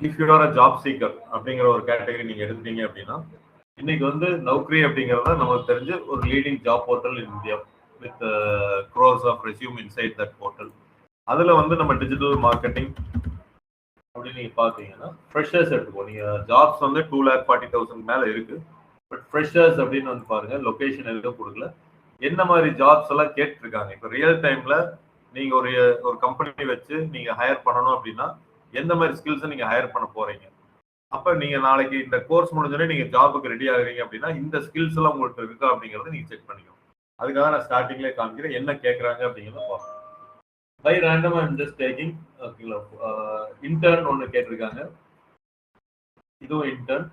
If you are a job seeker அப்படிங்கிற ஒரு category நீங்க எடுத்தீங்க அப்படின்னா, இன்னைக்கு வந்து நௌக்ரி அப்படிங்கிறத நமக்கு தெரிஞ்சு ஒரு leading job portal in India with crores of resume inside that portal. அதுல வந்து நம்ம டிஜிட்டல் மார்க்கெட்டிங் அப்படின்னு நீங்க பாத்தீங்கன்னா ஃப்ரெஷர்ஸ் எடுத்துக்கோ. நீங்க ஜாப்ஸ் வந்து 2,40,000 மேல இருக்கு. பட் ஃப்ரெஷர்ஸ் அப்படின்னு வந்து பாருங்க, லொகேஷன் எதுவும் கொடுக்கல. என்ன மாதிரி ஜாப்ஸ் எல்லாம் கேட்டுருக்காங்க. இப்போ ரியல் டைம்ல நீங்க ஒரு கம்பெனி வச்சு நீங்க ஹையர் பண்ணணும் அப்படின்னா எந்த மாதிரி ஸ்கில்ஸை நீங்க ஹையர் பண்ண போறீங்க. அப்ப நீங்க நாளைக்கு இந்த கோர்ஸ் முடிஞ்சோடனே நீங்க ஜாபுக்கு ரெடி ஆகுறீங்க அப்படின்னா இந்த ஸ்கில்ஸ் எல்லாம் உங்களுக்கு இருக்கா அப்படிங்கறத நீங்க செக் பண்ணிக்கணும். அதுக்காக நான் ஸ்டார்டிங்லேயே காமிக்கிறேன் என்ன கேட்கறாங்க அப்படிங்கிறத பார்க்கணும். By random I'm just taking intern ஒன்று கேட்டிருக்காங்க. இதுவும் இன்டர்ன்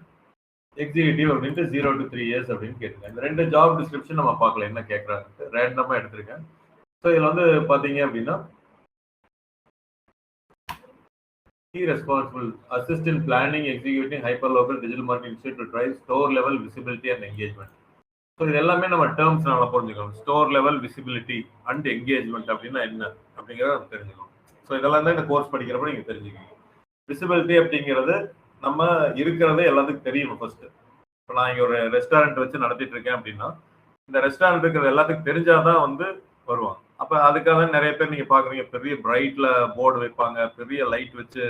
எக்ஸிகியூட்டிவ் அப்படின்ட்டு 0 to 3 years அப்படின்னு கேட்டிருக்காங்க. இந்த ரெண்டு ஜாப் டிஸ்கிரிப்ஷன் நம்ம பார்க்கல என்ன கேட்கறாங்க, ரேண்டமா எடுத்திருக்கேன். ஸோ இதுல வந்து பாத்தீங்க அப்படின்னா key responsible assist in planning, executing hyperlocal digital marketing to drive store level visibility and engagement. So இது எல்லாமே நம்ம டேர்ம்ஸ் நல்லா புரிஞ்சுக்கணும். Store level visibility and engagement அப்படின்னா என்ன அப்படிங்கிறத நம்ம தெரிஞ்சுக்கணும். ஸோ இதெல்லாம் தான் இந்த கோர்ஸ் படிக்கிறப்ப நீங்க தெரிஞ்சுக்கணும். விசிபிலிட்டி அப்படிங்கிறது நம்ம இருக்கிறதே எல்லாத்துக்கும் தெரியணும் ஃபர்ஸ்ட். இப்போ நான் இங்கே ஒரு ரெஸ்டாரண்ட் வச்சு நடத்திட்டு இருக்கேன் அப்படின்னா இந்த ரெஸ்டாரண்ட் இருக்கிறது எல்லாத்துக்கும் தெரிஞ்சாதான் வந்து வருவாங்க. அப்போ அதுக்காக நிறைய பேர் நீங்க பாக்குறீங்க, பெரிய பிரைட்ல போர்டு வைப்பாங்க, பெரிய லைட் வச்சு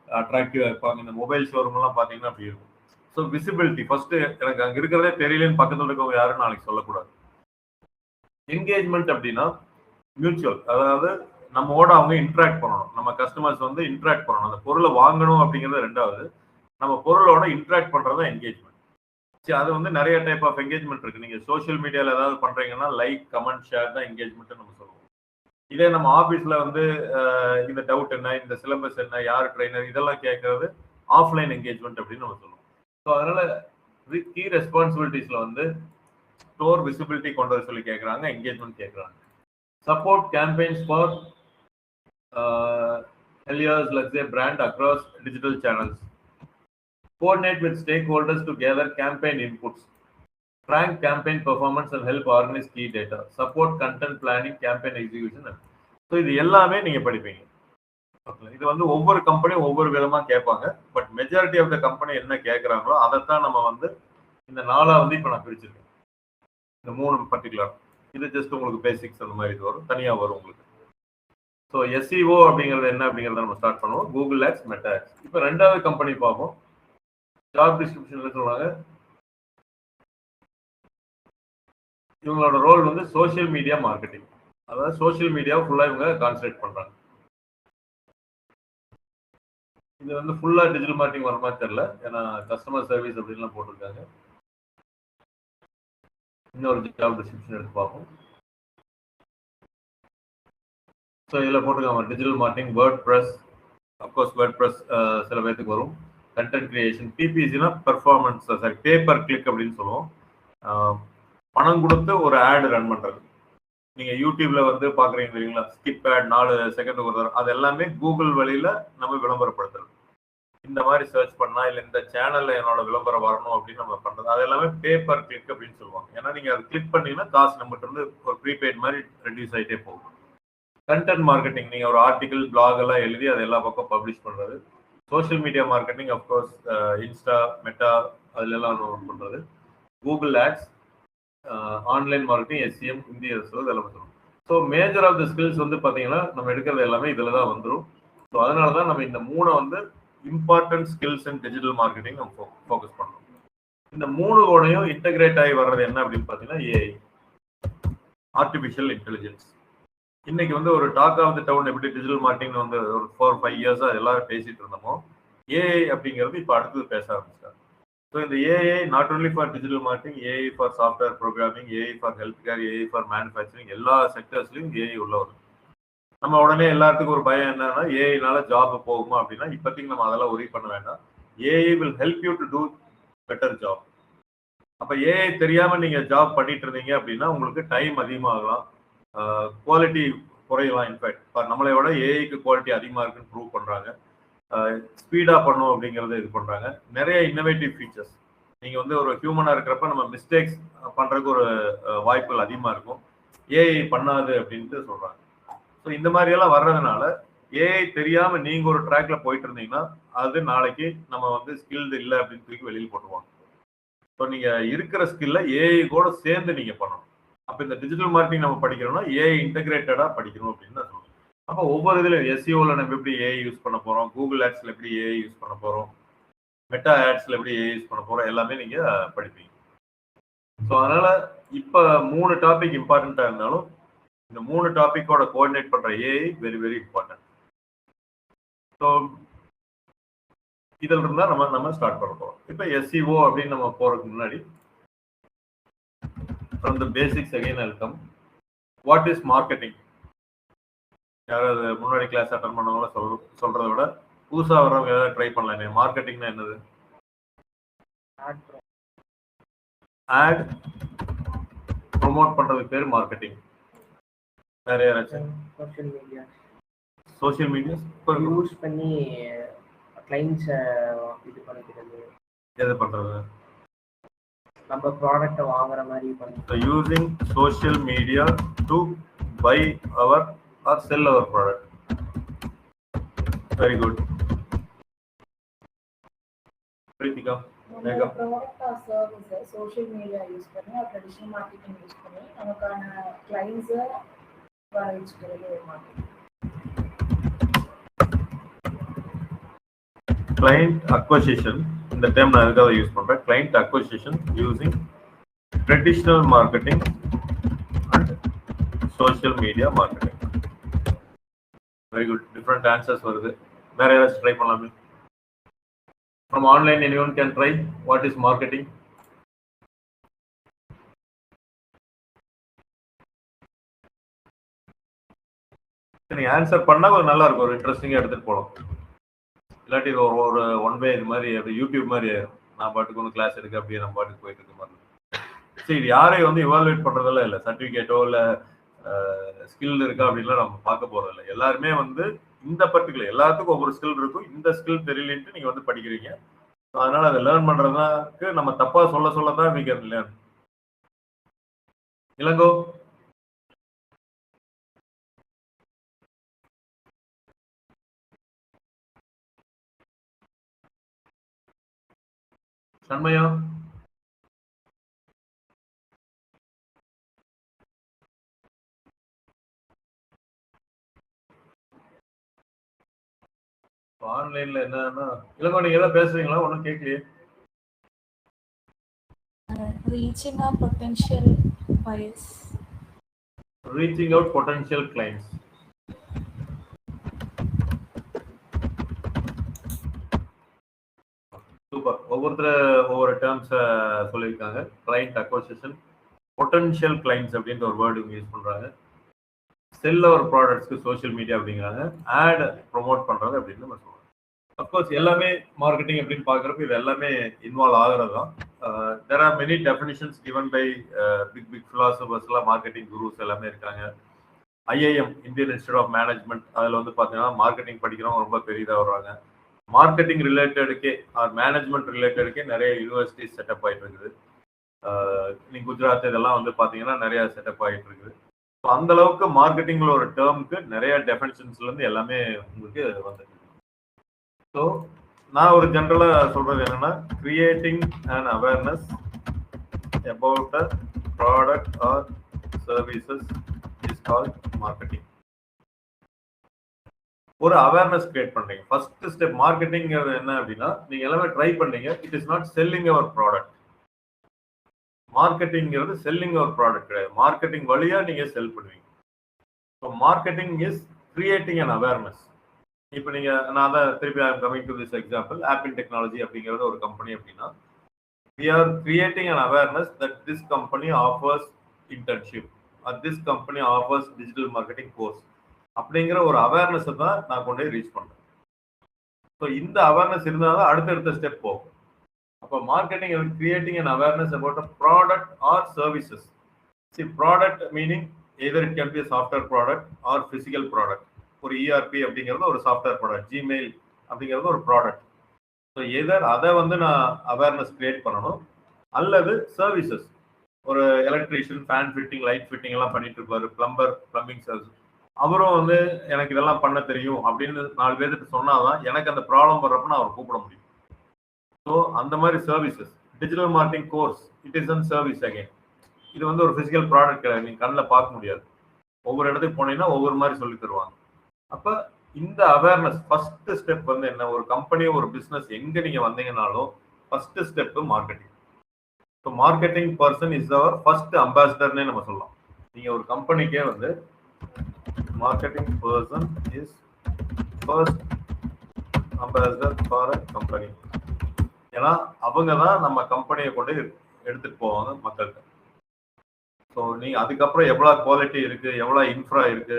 அட்ராக்டிவா வைப்பாங்க. இந்த மொபைல் ஷோரூம் எல்லாம் பாத்தீங்கன்னா அப்படி இருக்கும். ஸோ விசிபிலிட்டி ஃபர்ஸ்ட் எனக்கு அங்க இருக்கிறதே தெரியலன்னு பக்கத்துல இருக்கவங்க யாரும் நாளைக்கு சொல்லக்கூடாது. என்கேஜ்மெண்ட் அப்படின்னா மியூச்சுவல், அதாவது நம்மோட அவங்க இன்ட்ராக்ட் பண்ணணும். நம்ம கஸ்டமர்ஸ் வந்து இன்ட்ராக்ட் பண்ணணும். அந்த பொருளை வாங்கணும் அப்படிங்கிறது ரெண்டாவது, நம்ம பொருளோட இன்ட்ராக்ட் பண்றது என்கேஜ்மெண்ட். சரி, அது வந்து நிறைய டைப் ஆஃப் என்கேஜ்மெண்ட் இருக்கு. நீங்க சோஷியல் மீடியால ஏதாவது பண்றீங்கன்னா லைக், கமெண்ட், ஷேர் தான் என்கேஜ்மெண்ட் நம்ம சொல்லுவோம். இதே நம்ம ஆபீஸ்ல வந்து இந்த டவுட் என்ன, இந்த சிலபஸ் என்ன, யார் ட்ரைனர், இதெல்லாம் கேட்கறது ஆஃப்லைன் என்கேஜ்மெண்ட் அப்படின்னு நம்ம சொல்லுவோம். ஸோ அதனால கீ ரெஸ்பான்சிபிலிட்டிஸ்ல வந்து ஸ்டோர் விசிபிலிட்டி கொண்டு வர சொல்லி கேட்கறாங்க, என்கேஜ்மெண்ட் கேட்கறாங்க. Support campaigns for Helios, let's say, brand across digital channels. Coordinate with stakeholders to gather campaign inputs. Track campaign performance and help organize key data. Support content planning, campaign execution. So இது எல்லாமே நீங்க படிப்பீங்க. இது வந்து ஒவ்வொரு கம்பெனியும் ஒவ்வொரு விதமா கேட்பாங்க. But majority of the company என்ன கேட்கறாங்களோ அதைத்தான் நம்ம வந்து இந்த நாளா வந்து இப்போ நான் பிரிச்சிருக்கேன். இந்த 3 பர்டிகுலர், இது ஜஸ்ட் உங்களுக்கு பேசிக்ஸ் அந்த மாதிரி இது வரும், தனியா வரும் உங்களுக்கு. ஸோ SEO அப்படிங்கிறது என்ன அப்படிங்கிறத நம்ம ஸ்டார்ட் பண்ணுவோம். Google ads, Meta ads. இப்போ ரெண்டாவது கம்பெனி பார்ப்போம். ஜாப் டிஸ்கிரிப்ஷன்ல சொல்லுவாங்க இவங்களோட ரோல் வந்து சோசியல் மீடியா மார்க்கெட்டிங். அதாவது சோசியல் மீடியாவை ஃபுல்லா இவங்க கான்சன்ட்ரேட் பண்றாங்க. இது வந்து ஃபுல்லா டிஜிட்டல் மார்க்கெட்டிங் வர மாதிரி தெரியல, ஏன்னா கஸ்டமர் சர்வீஸ் அப்படின்லாம் போட்டிருக்காங்க. இன்னொரு ஜாப் டிஸ்கிரிப்ஷன் எடுத்து பார்ப்போம். ஸோ இதில் போட்டிருக்காங்க digital marketing, WordPress, of course WordPress சில பேருக்கு வரும். கண்டென்ட் கிரியேஷன், PPCனா பெர்ஃபார்மன்ஸ், சாரி பேப்பர் கிளிக் அப்படின்னு சொல்லுவோம். பணம் கொடுத்து ஒரு ஆடு ரன் பண்றது. நீங்க யூடியூப்ல வந்து பாக்குறீங்க தெரியுங்களா, ஸ்கிப் ஆட் 4 செகண்ட் ஒரு தரம், அது எல்லாமே கூகுள் வழியில நம்ம விளம்பரப்படுத்துறது. இந்த மாதிரி சர்ச் பண்ணா இல்ல இந்த சேனல்ல என்னோட விளம்பரம் வரணும் அப்படின்னு நம்ம பண்றது, அது எல்லாமே பேப்பர் கிளிக் அப்படின்னு சொல்லுவாங்க. ஏன்னா நீங்க அதை கிளிக் பண்ணீங்கன்னா காசு நம்மகிட்ட இருந்து ஒரு ப்ரீபெய்ட் மாதிரி ரெடியூஸ் ஆகிட்டே போகும். கண்டென்ட் மார்க்கெட்டிங், நீங்க ஒரு ஆர்டிகல், பிளாக் எல்லாம் எழுதி அதை எல்லா பக்கம் பப்ளிஷ் பண்றது. Social media marketing, of course Insta, Meta, அதுல எல்லாம் ஒர்க் பண்றது. Google ads, online marketing, SEM, Hindi இதெல்லாம் வந்துடும். So major of the skills வந்து பார்த்தீங்கன்னா நம்ம எடுக்கிறது எல்லாமே இதில் தான் வந்துடும். ஸோ அதனால தான் நம்ம இந்த 3 வந்து important skills and digital marketing நம்ம ஃபோக்கஸ் பண்ணணும். இந்த 3 கோடையும் இன்டகிரேட் ஆகி வர்றது என்ன அப்படின்னு பார்த்தீங்கன்னா AI, ஆர்டிஃபிஷியல் இன்டெலிஜென்ஸ். இன்னைக்கு வந்து ஒரு டாக் ஆஃப் த டவுன் எப்படி டிஜிட்டல் மார்க்கெட்டிங் வந்து ஒரு 4-5 இயர்ஸா எல்லாரும் பேசிட்டு இருந்தோமோ, AI அப்படிங்கிறது இப்போ அடுத்தது பேச ஆரம்பிச்சிட்டாங்க. ஸோ இந்த AI not only for digital marketing, AI for software programming, AI for health care, AI for manufacturing, எல்லா செக்டர்ஸ்லையும் AI உள்ள வரும். நம்ம உடனே எல்லாத்துக்கும் ஒரு பயம் என்னன்னா ஏஐனால ஜாப் போகுமா அப்படின்னா, இப்போதைக்கு நம்ம அதெல்லாம் ஒரி பண்ண வேண்டாம். AI will help you to do better job. அப்போ AI தெரியாம நீங்க ஜாப் பண்ணிட்டு இருந்தீங்க அப்படின்னா உங்களுக்கு டைம் அதிகமாகலாம், குவாலிட்டி குறையலாம். இன்ஃபேக்ட் நம்மளை விட ஏஐக்கு குவாலிட்டி அதிகமாக இருக்குன்னு ப்ரூவ் பண்றாங்க. ஸ்பீடா பண்ணும் அப்படிங்கறத இது பண்றாங்க. நிறைய இன்னோவேட்டிவ் ஃபீச்சர்ஸ். நீங்க வந்து ஒரு ஹியூமனா இருக்கிறப்ப நம்ம மிஸ்டேக்ஸ் பண்றதுக்கு ஒரு வாய்ப்புகள் அதிகமா இருக்கும், ஏஐ பண்ணாது அப்படின்ட்டு சொல்றாங்க. ஸோ இந்த மாதிரி எல்லாம் வர்றதுனால ஏஐ தெரியாம நீங்க ஒரு ட்ராக்ல போயிட்டு இருந்தீங்கன்னா அது நாளைக்கு நம்ம வந்து ஸ்கில்டு இல்லை அப்படின்னு தூக்கி வெளியில் போட்டுருவாங்க. ஸோ நீங்க இருக்கிற ஸ்கில்ல ஏஐ கூட சேர்ந்து நீங்க பண்ணணும். அப்ப இந்த டிஜிட்டல் மார்க்கெட்டிங் நம்ம படிக்கிறோம்னா ஏஐ இன்டகிரேட்டடா படிக்கணும் அப்படின்னு நான் சொல்றேன். அப்போ ஒவ்வொரு இதுல எஸ்இஓல நம்ம எப்படி ஏஐ யூஸ் பண்ண போறோம், கூகுள் ஆட்ஸ்ல எப்படி ஏஐ யூஸ் பண்ண போறோம், மெட்டா ஆட்ஸ்ல எப்படி ஏஐ யூஸ் பண்ண போறோம், எல்லாமே நீங்க படிப்பீங்க. ஸோ அதனால இப்ப 3 டாபிக் இம்பார்ட்டண்டா இருந்தாலும் இந்த 3 டாபிக்கோட கோஆர்டினேட் பண்ற AI very very important. So இதில் இருந்தா நம்ம ஸ்டார்ட் பண்ண போறோம். இப்போ எஸ்இஓ அப்படின்னு நம்ம போறதுக்கு முன்னாடி from the basics again I'll come. What is marketing? யாராவது முன்னாடி கிளாஸ் அட்டன் பண்ணவங்கள சொல்றதை விட புதுசா வரவங்க ஏதாவது ட்ரை பண்ணலாம். மார்க்கெட்டிங்னா என்னது? ஆட் ப்ரோமோட் பண்றதுக்கு பேர் மார்க்கெட்டிங். வேற யாராச்சும்? சோஷியல் மீடியா யூஸ் பண்ணி கிளைண்ட்ஸ் இது பண்ணிக்கிறது. எது பண்றது? நம்ம ப்ராடக்ட் வாங்குற மாதிரி பண்ணுறது. So using social media to buy our or sell our product. Very good. Pritika, நம்ம product or service social media use பண்ணி ஆர் ட்ரெடிஷனல் மார்க்கெட்டிங் யூஸ் பண்ணி நமக்கான கிளைண்ட்ஸை வர வச்சுக்கிறது ஒரு மார்க்கெட்டிங். client acquisition, இந்த term நான் எதுக்காக யூஸ் பண்றேன், client acquisition using traditional marketing and social media marketing. Very good. Different answers வருது. வேற ஏதாவது ட்ரை பண்ணலாமே? From online anyone can try. What is marketing? நீங்க ஆன்சர் பண்ணா கொஞ்சம் நல்லா இருக்கும், ஒரு இன்ட்ரெஸ்டிங்கா எடுத்துட்டு போகலாம். இல்லாட்டி ஒரு ஒன் வே இது மாதிரி அப்படி யூடியூப் மாதிரி நான் பாட்டுக்கு ஒன்று கிளாஸ் எடுக்க அப்படியே நம்ம பாட்டுக்கு போயிட்டு இருக்க மாதிரி. சரி, இது யாரையும் வந்து இவால்வேட் பண்றதெல்லாம் இல்லை, சர்டிஃபிகேட்டோ இல்லை ஸ்கில் இருக்கா அப்படின்லாம் நம்ம பார்க்க போறதில்லை. எல்லாருமே வந்து இந்த பர்டிகுலர் எல்லாத்துக்கும் ஒவ்வொரு ஸ்கில் இருக்கும். இந்த ஸ்கில் தெரியலன்ட்டு நீங்க வந்து படிக்கிறீங்க. அதனால அதை லேர்ன் பண்றதுக்கு நம்ம தப்பா சொல்லதான் we can learn. இளங்கோ, சண்மையா, ஆன்லைன்ல என்னன்னா இளங்கோ நீங்க ஏதாவது பேசுறீங்களா? ஒன்றும் கேட்கலையே. Reaching out potential buyers. Reaching out potential clients. Super. ஒவ்வொரு டேர்ம்ஸ் சொல்லியிருக்காங்க. கிளைண்ட் அக்வசிஷன், பொட்டன்ஷியல் கிளைண்ட்ஸ் அப்படின்ற ஒரு வேர்டு யூஸ் பண்றாங்க. செல் அவர் ப்ராடக்ட்ஸ்க்கு சோஷியல் மீடியா அப்படிங்கிறாங்க. ஆட் ப்ரொமோட் பண்றது அப்படின்னு நம்ம சொல்றோம். அப்கோர்ஸ் எல்லாமே மார்க்கெட்டிங் அப்படின்னு பார்க்குறப்ப இது எல்லாமே இன்வால்வ் ஆகிறது தான். There are many definitions given by big ஃபிலாசபர்ஸ்லாம், மார்க்கெட்டிங் குரூஸ் எல்லாமே இருக்காங்க. IIM, Indian institute of management, அதில் வந்து பார்த்தீங்கன்னா மார்க்கெட்டிங் படிக்கிறவங்க ரொம்ப பெரியதாக வர்றாங்க. மார்க்கெட்டிங் ரிலேட்டடுக்கே ஆர் மேனேஜ்மெண்ட் ரிலேட்டடுக்கே நிறைய யூனிவர்சிட்டிஸ் செட்டப் ஆகிட்டு இருக்குது. நீங்கள் குஜராத் இதெல்லாம் வந்து பார்த்தீங்கன்னா நிறைய செட்டப் ஆகிட்டு இருக்குது. ஸோ அந்த அளவுக்கு மார்க்கெட்டிங்கில் ஒரு டேர்முக்கு நிறைய டெஃபினிஷன்ஸ்லேருந்து எல்லாமே உங்களுக்கு வந்துருக்கு. ஸோ நான் ஒரு ஜென்ரலாக சொல்கிறது என்னென்னா, creating and awareness about a product or services is called marketing. ஒரு அவேர்னஸ் கிரியேட் பண்றீங்க. ஃபர்ஸ்ட் ஸ்டெப் மார்க்கெட்டிங் என்ன அப்படின்னா, நீங்க எல்லாமே ட்ரை பண்ணீங்க. It is not selling our product. மார்க்கெட்டிங்கிறது செல்லிங் அவர் ப்ராடக்ட் கிடையாது. மார்க்கெட்டிங் வழியா நீங்க செல் பண்ணுவீங்க. So marketing is creating an awareness. இப்போ நீங்க, நான் அதை திருப்பி coming to this example, Apple technology அப்படிங்கிறது ஒரு கம்பெனி அப்படின்னா, we are creating an awareness that this company offers internship or this company offers digital marketing course அப்படிங்கிற ஒரு அவேர்னஸ் தான் நான் கொண்டு போய் ரீச் பண்றேன். ஸோ இந்த அவேர்னஸ் இருந்தால் தான் அடுத்தடுத்த ஸ்டெப் போகும். அப்போ marketing creating an awareness about a product or services. C, product meaning either it can be software product or physical product. ஒரு இஆர்பி அப்படிங்கிறது ஒரு சாஃப்ட்வேர் ப்ராடக்ட், ஜிமெயில் அப்படிங்கிறது ஒரு ப்ராடக்ட். ஸோ எதர் அதை வந்து நான் அவேர்னஸ் கிரியேட் பண்ணணும், அல்லது சர்வீசஸ், ஒரு electrician fan fitting, light fitting எல்லாம் பண்ணிட்டு இருப்பாரு, பிளம்பர், பிளம்பிங் சர்வீஸ், அவரும் வந்து எனக்கு இதெல்லாம் பண்ண தெரியும் அப்படின்னு 4 பேர்கிட்ட சொன்னாதான் எனக்கு அந்த ப்ராப்ளம் வர்றப்ப நான் அவர் கூப்பிட முடியும். ஸோ அந்த மாதிரி services digital marketing course it is an service again. இது வந்து ஒரு பிசிக்கல் ப்ராடக்ட் கிடையாது, நீங்க கண்ணில் பார்க்க முடியாது. ஒவ்வொரு இடத்துக்கு போனீங்கன்னா ஒவ்வொரு மாதிரி சொல்லி தருவாங்க. அப்ப இந்த அவேர்னஸ் ஃபர்ஸ்ட் ஸ்டெப் வந்து என்ன, ஒரு கம்பெனி ஒரு பிசினஸ் எங்க நீங்க வந்தீங்கன்னாலும் first step marketing. So marketing person is our first அம்பாசிடர்னே நம்ம சொல்லலாம். நீங்க ஒரு கம்பெனிக்கே வந்து marketing person is first ambassador for a company. ஏன்னா அவங்க தான் நம்ம கம்பெனியை கொண்டு எடுத்துட்டு போவாங்க மக்கள்கிட்ட. ஸோ நீங்க அதுக்கப்புறம் எவ்வளவு குவாலிட்டி இருக்கு, எவ்வளவு இன்ஃப்ரா இருக்கு,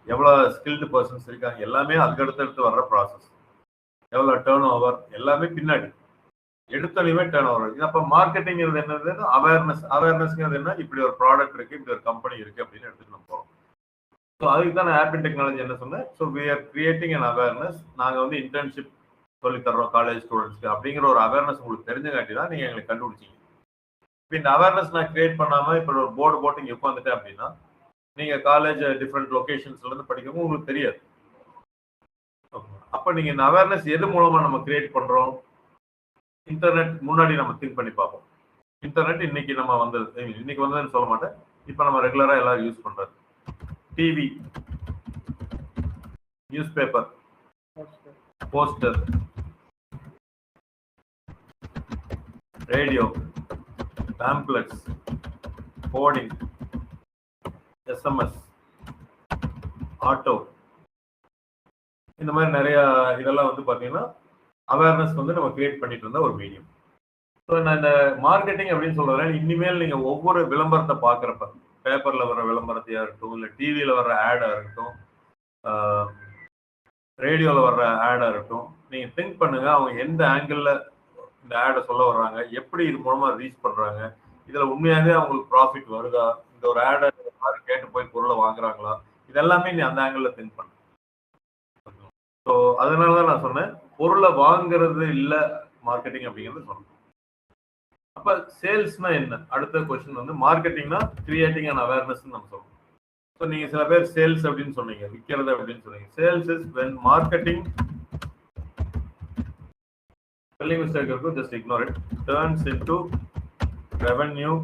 எவ்வளவு ஸ்கில்டு பர்சன்ஸ் இருக்காங்க, எல்லாமே அதுக்கடுத்து வர்ற ப்ராசஸ். எவ்வளவு டேர்ன் ஓவர் எல்லாமே பின்னாடி, எடுத்தோடனே டேர்ன் ஓவர். அப்ப மார்க்கெட்டிங் என்னது, அவேர்னஸ்ங்கிறது என்ன, இப்படி ஒரு ப்ராடக்ட் இருக்கு, இப்படி ஒரு கம்பெனி இருக்கு அப்படின்னு எடுத்துட்டு நம்ம போறோம். ஸோ அதுக்கு தான் ஆப் இன் டெக்னாலஜி என்ன சொன்னேன். So we are creating an awareness. நாங்கள் வந்து இன்டர்ன்ஷிப் சொல்லித்தர்றோம் காலேஜ் ஸ்டூடெண்ட்ஸ்க்கு அப்படிங்கிற ஒரு அவேர்னஸ் உங்களுக்கு தெரிஞ்சங்காட்டி தான் நீங்கள் எங்களுக்கு கண்டுபிடிச்சிங்க. இப்போ இந்த அவேர்னஸ் நான் கிரியேட் பண்ணாமல் இப்போ ஒரு போர்டு போட்டு இங்கே உட்காந்துட்டேன் அப்படின்னா நீங்கள் காலேஜ் டிஃப்ரெண்ட் லொக்கேஷன்ஸ்லேருந்து படிக்கவும் உங்களுக்கு தெரியாது. அப்போ நீங்கள் இந்த அவேர்னஸ் எது மூலமாக நம்ம கிரியேட் பண்ணுறோம், இன்டர்நெட் முன்னாடி நம்ம திங்க் பண்ணி பார்ப்போம். இன்டர்நெட் இன்னைக்கு நம்ம வந்தது, இன்னைக்கு வந்ததுன்னு சொல்ல மாட்டேன், இப்போ நம்ம ரெகுலராக எல்லாரும் யூஸ் பண்ணுறது. TV, news paper, poster, radio, pamphlets, coding, SMS, auto, இந்த மாதிரி நிறைய இதெல்லாம் வந்து பார்த்தீங்கன்னா அவேர்னஸ் வந்து நம்ம கிரியேட் பண்ணிட்டு இருந்த ஒரு மீடியம். ஸோ நான் இந்த மார்க்கெட்டிங் அப்படின்னு சொல்றேன். இனிமேல் நீங்க ஒவ்வொரு விளம்பரத்தை பார்க்குறப்ப, பேப்பர்ல வர விளம்பரத்தையா இருக்கட்டும், இல்லை டிவியில வர்ற ஆடா இருக்கட்டும், ரேடியோவில் வர்ற ஆடா இருக்கட்டும், நீங்க திங்க் பண்ணுங்க அவங்க எந்த ஆங்கிள் இந்த ஆடை சொல்ல வர்றாங்க, எப்படி இது மூலமா ரீச் பண்றாங்க, இதுல உண்மையாவே அவங்களுக்கு ப்ராஃபிட் வருதா, இந்த ஒரு ஆடை மாதிரி கேட்டு போய் பொருளை வாங்குறாங்களா, இதெல்லாமே நீ அந்த ஆங்கிள் திங்க் பண்ணு. ஸோ அதனாலதான் நான் சொன்னேன் பொருளை வாங்குறது இல்லை மார்க்கெட்டிங் அப்படிங்கிறது சொன்னேன். அப்ப சேல்ஸ்னா என்ன, அடுத்த கொஸ்டின் வந்து மார்க்கெட்டிங்னா கிரியேட்டிங் அண்ட் அவேர்னஸ் நம்ம சொல்றோம். ஸோ நீங்க சில பேர் சேல்ஸ் அப்படின்னு சொன்னீங்க, விற்கிறது அப்படின்னு சொன்னீங்க. Sales is when marketing, spelling mistake இருக்கும், just ignore it, turns into revenue.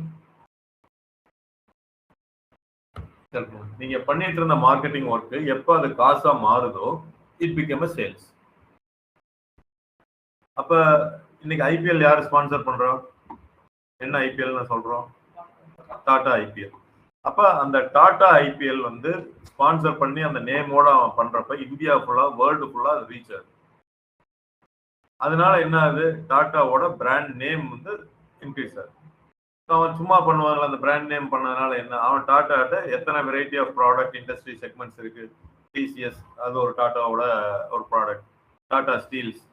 நீங்க பண்ணிட்டு இருந்த மார்க்கெட்டிங் ஒர்க் எப்ப அது காசா மாறுதோ it became a sales. அப்ப இன்னைக்கு ஐபிஎல் யாரு ஸ்பான்சர் பண்றோம், என்ன ஐபிஎல் சொல்றோம், டாடா ஐபிஎல். அப்ப அந்த டாடா ஐபிஎல் வந்து ஸ்பான்சர் பண்ணி அந்த நேமோட அவன் பண்றப்ப இந்தியா ஃபுல்லா, வேர்ல்டு ஃபுல்லா அது ரீச் ஆகுது. அதனால என்ன ஆகுது, டாட்டாவோட பிராண்ட் நேம் வந்து இன்க்ரீஸ் ஆகுது. அவன் சும்மா பண்ணுவாங்கல்ல, அந்த பிராண்ட் நேம் பண்ணதுனால என்ன, அவன் டாட்டாட்ட எத்தனை variety of product industry segments இருக்கு, டிசிஎஸ் அது ஒரு டாட்டாவோட ஒரு ப்ராடக்ட், டாடா ஸ்டீல்ஸ்,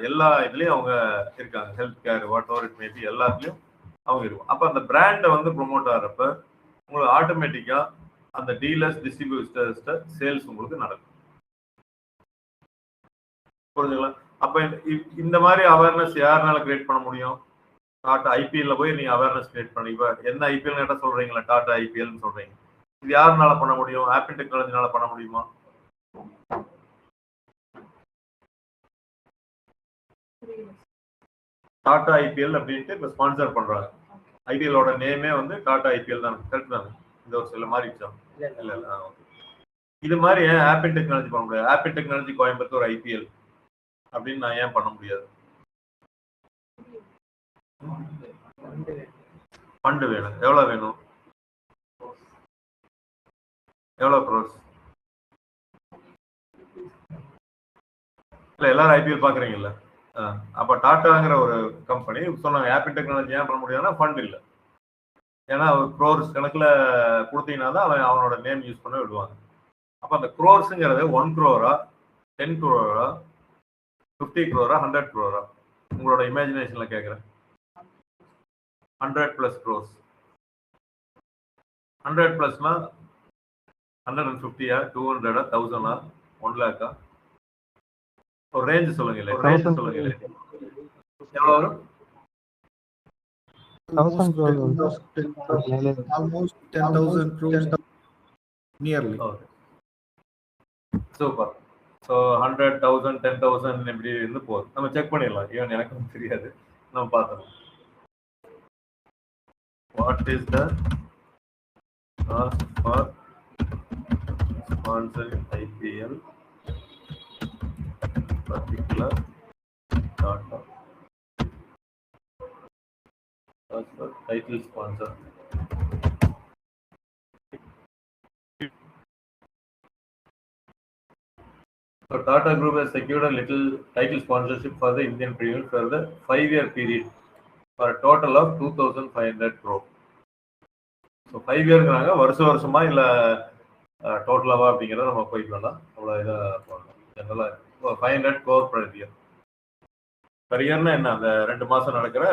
எல்லா இதுலயும் அவங்க இருக்காங்க, health care, what ever it maybe, எல்லாத்துலயும் அவங்க இருக்கும். அப்ப அந்த பிராண்டை வந்து ப்ரொமோட் ஆகிறப்ப உங்களுக்கு ஆட்டோமேட்டிக்கா அந்த டீலர்ஸ், டிஸ்ட்ரிபியூட்டர்ஸ்ட சேல்ஸ் உங்களுக்கு நடக்கும். புரிஞ்சுங்களா? அப்ப இந்த மாதிரி அவேர்னஸ் யாருனால கிரியேட் பண்ண முடியும், டாடா ஐபிஎல்ல போய் நீங்க அவேர்னஸ் கிரியேட் பண்ணி, இப்ப என்ன ஐபிஎல் கேட்டா சொல்றீங்களா, டாடா ஐபிஎல் சொல்றீங்க, இது யாருனால பண்ண முடியும், ஆப் இன் டெக்னாலஜினால பண்ண முடியுமா? டாடா ஐபிஎல் அப்படின்ட்டு இப்ப ஸ்பான்சர் பண்றாங்க. ஐபிஎலோட நேமே வந்து டாடா ஐபிஎல் தான், கரெக்ட் தானே? இந்த ஒரு சில மாதிரி இல்ல இல்ல. இது மாதிரி ஏன் ஆப் இன் டெக்னாலஜி பண்ண முடியாது? App in technology Coimbatore IPL அப்படின்னு நான் ஏன் பண்ண முடியாது? ஃபண்டு வேணும். எவ்வளவு வேணும்? எவ்வளவு க்ரோர்ஸ்? இல்ல எல்லாரும் ஐபிஎல் பாக்குறீங்கல்ல, அப்ப டாட்டாங்கிற ஒரு கம்பெனி சொன்னாங்க ஆப் இன் டெக்னாலஜி ஏன் பண்ண முடியாதுன்னா ஃபண்ட் இல்லை. ஏன்னா அவர் க்ரோர்ஸ் கணக்குல கொடுத்தீங்கன்னா தான் அவனோட நேம் யூஸ் பண்ண விடுவாங்க. அப்ப அந்த க்ரோர்ஸுங்கிறது 1 crore, 10 crore, 50 crore, 100 crore, உங்களோட இமேஜினேஷன்ல கேட்குறேன். 100+ crores. 100+னா 150, 200, 1000, 1 lakh? ஒரு ரேஞ்ச் சொல்லுங்க. எவ்வளவு வரும்? 1000 crores. Almost 10,000 crores nearly. Super. So 100,000 10,000 இப்படி இருந்து போகுது. நம்ம செக் பண்ணிடலாம். ஈவன் எனக்கும் தெரியாது. நம்ம பார்த்துடலாம். What is the cost for sponsoring IPL particular data cost for title sponsor? So Tata Group has secured a little title sponsorship for the Indian Premier for the 5-year period for a total of 2,500 crore. So 5 இயர்ங்கிறாங்க. வருஷமா இல்ல டோட்டலாவா அப்படிங்கிறத நம்ம போயிட்டு வேண்டாம். அவ்வளோ இதாக போகணும். ஜென்ரலாக 500 crore per year. per இயர்னா என்ன, அந்த 2 மாதம் நடக்கிற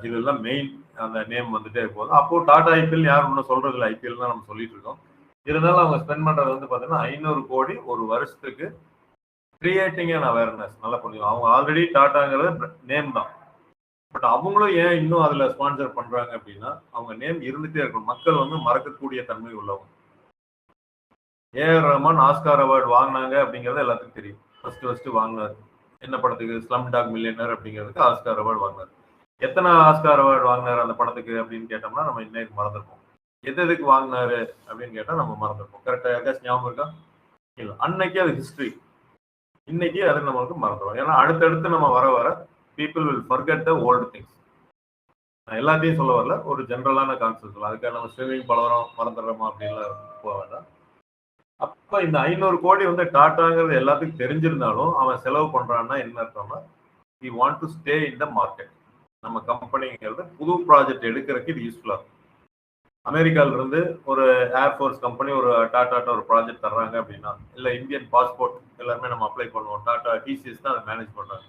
இதெல்லாம் மெயின் அந்த நேம் வந்துட்டே போகுது. அப்போ டாடா ஐபிஎல் யாரும் ஒன்றும் சொல்றது இல்லை, ஐபிஎல் தான் நம்ம சொல்லிட்டு இருக்கோம். இருந்தாலும் அவங்க ஸ்பெண்ட் பண்றது வந்து பார்த்தீங்கன்னா 500 கோடி ஒரு வருஷத்துக்கு. கிரியேட்டிங் அண்ட் அவேர்னஸ் நல்லா புரியும். அவங்க ஆல்ரெடி டாட்டாங்கிறது நேம் தான், பட் அவங்களும் ஏன் இன்னும் அதில் ஸ்பான்சர் பண்றாங்க அப்படின்னா அவங்க நேம் இருந்துட்டே இருக்கணும். மக்கள் வந்து மறக்கக்கூடிய தன்மை உள்ளவங்க. ஏஆர் ரஹ்மான் ஆஸ்கார் அவார்டு வாங்கினாங்க அப்படிங்கிறது எல்லாத்துக்கும் தெரியும். ஃபர்ஸ்ட் வாங்கினார் என்ன படத்துக்கு? ஸ்லம் டாக் மில்லியனர் அப்படிங்கிறதுக்கு ஆஸ்கார் அவார்டு வாங்கினார். எத்தனை ஆஸ்கார் அவார்டு வாங்கினார் அந்த படத்துக்கு அப்படின்னு கேட்டோம்னா நம்ம இன்னைக்கு மறந்துருப்போம். எதுக்கு வாங்கினாரு அப்படின்னு கேட்டால் நம்ம மறந்துருப்போம். கரெக்டாக யாருக்காச்சும் ஞாபகம் இருக்கா? இல்லை, அன்னைக்கு அது ஹிஸ்ட்ரி, இன்னைக்கு அது நம்மளுக்கு மறந்துடும். ஏன்னா அடுத்தடுத்து நம்ம வர people will forget the old things. நான் எல்லாத்தையும் சொல்ல வரல, ஒரு ஜென்ரலான கான்செப்ட் சொல்ல. அதுக்காக நம்ம ஸ்விம்மிங் பழகிறோம் மறந்துடுறோமா அப்படின்லாம் போக வேண்டாம். அப்ப இந்த 500 கோடி வந்து டாட்டாங்கிறது எல்லாத்துக்கும் தெரிஞ்சிருந்தாலும் அவன் செலவு பண்றான்னா என்ன அர்த்தம்னா, he want to stay in the market. நம்ம கம்பெனிங்கிறது புது ப்ராஜெக்ட் எடுக்கிறதுக்கு இது யூஸ்ஃபுல்லா இருக்கும். அமெரிக்கால இருந்து ஒரு ஏர்ஃபோர்ஸ் கம்பெனி ஒரு டாட்டாட்ட ஒரு ப்ராஜெக்ட் தர்றாங்க அப்படின்னா, இல்லை இந்தியன் பாஸ்போர்ட் எல்லாருமே நம்ம அப்ளை பண்ணுவோம், டாட்டா டிசிஎஸ் தான் அதை மேனேஜ் பண்றாங்க.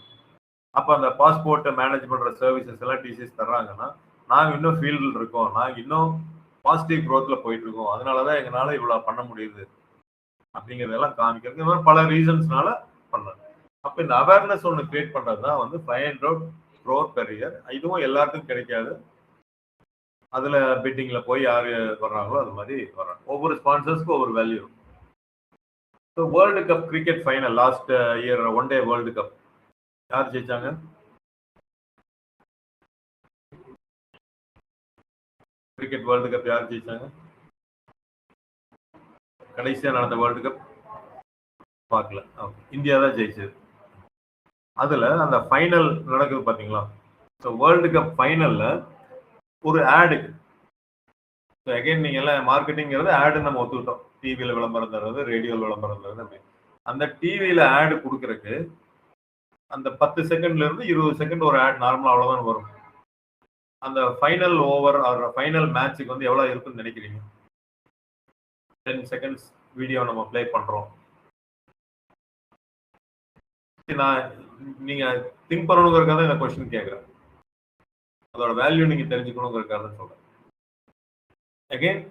அப்போ அந்த பாஸ்போர்ட்டை மேனேஜ் பண்ற சர்வீசஸ் எல்லாம் டிசிஎஸ் தர்றாங்கன்னா, நாங்கள் இன்னும் ஃபீல்டில் இருக்கோம், நாங்கள் இன்னும் பாசிட்டிவ் க்ரோத்ல போயிட்டு இருக்கோம், அதனாலதான் எங்களால இவ்வளவு பண்ண முடியுது அப்படிங்கிறதெல்லாம் காமிக்கிறது. இந்த மாதிரி பல ரீசன்ஸ்னால பண்றாங்க. அப்போ இந்த அவேர்னஸ் ஒன்று கிரியேட் பண்றது தான் வந்து 500 crore per year. இதுவும் எல்லாருக்கும் கிடைக்காது. அதுல பிட்டிங்ல போய் யாரு வர்றாங்களோ அது மாதிரி வர்றாங்க. ஒவ்வொரு ஸ்பான்சர்ஸ்க்கும் ஒவ்வொரு value. So world cup cricket final last year one day world cup யார் ஜெயிச்சாங்க? கிரிக்கெட் வேர்ல்டு கப் யார் ஜெயிச்சாங்க? கடைசியா நடந்த வேர்ல்டு கப் பார்க்கல, இந்தியா தான் ஜெயிச்சது. அதுல அந்த ஃபைனல் நடக்குது பாத்தீங்களா? ஸோ வேர்ல்டு கப் ஃபைனல்ல ஒரு ஆடு. ஸோ அகைன் நீங்க எல்லாம் மார்க்கெட்டிங்கிறது ஆடு நம்ம ஒத்துக்கிட்டோம். டிவியில விளம்பரம் தர்றது, ரேடியோவில் விளம்பரம் தர்றது அப்படி. அந்த டிவியில ஆடு கொடுக்கறதுக்கு அந்த 10 செகண்ட்ல இருந்து 20 செகண்ட் ஒரு ஆட் நார்மலா அவ்வளவுதான் வரும். அந்த ஃபைனல் ஓவர் ஃபைனல் மேட்சுக்கு வந்து எவ்வளவு இருக்குன்னு நினைக்கிறீங்க? 10 செகண்ட்ஸ் வீடியோ நம்ம ப்ளே பண்றோம். நான் நீங்க திங்க் பண்ணணுங்கிறதுக்காக தான் இந்த கொஸ்டின் கேட்குறேன். அதோட வேல்யூ நீங்க தெரிஞ்சுக்கணுங்கிறதுக்காக தான் சொல்றேன். Again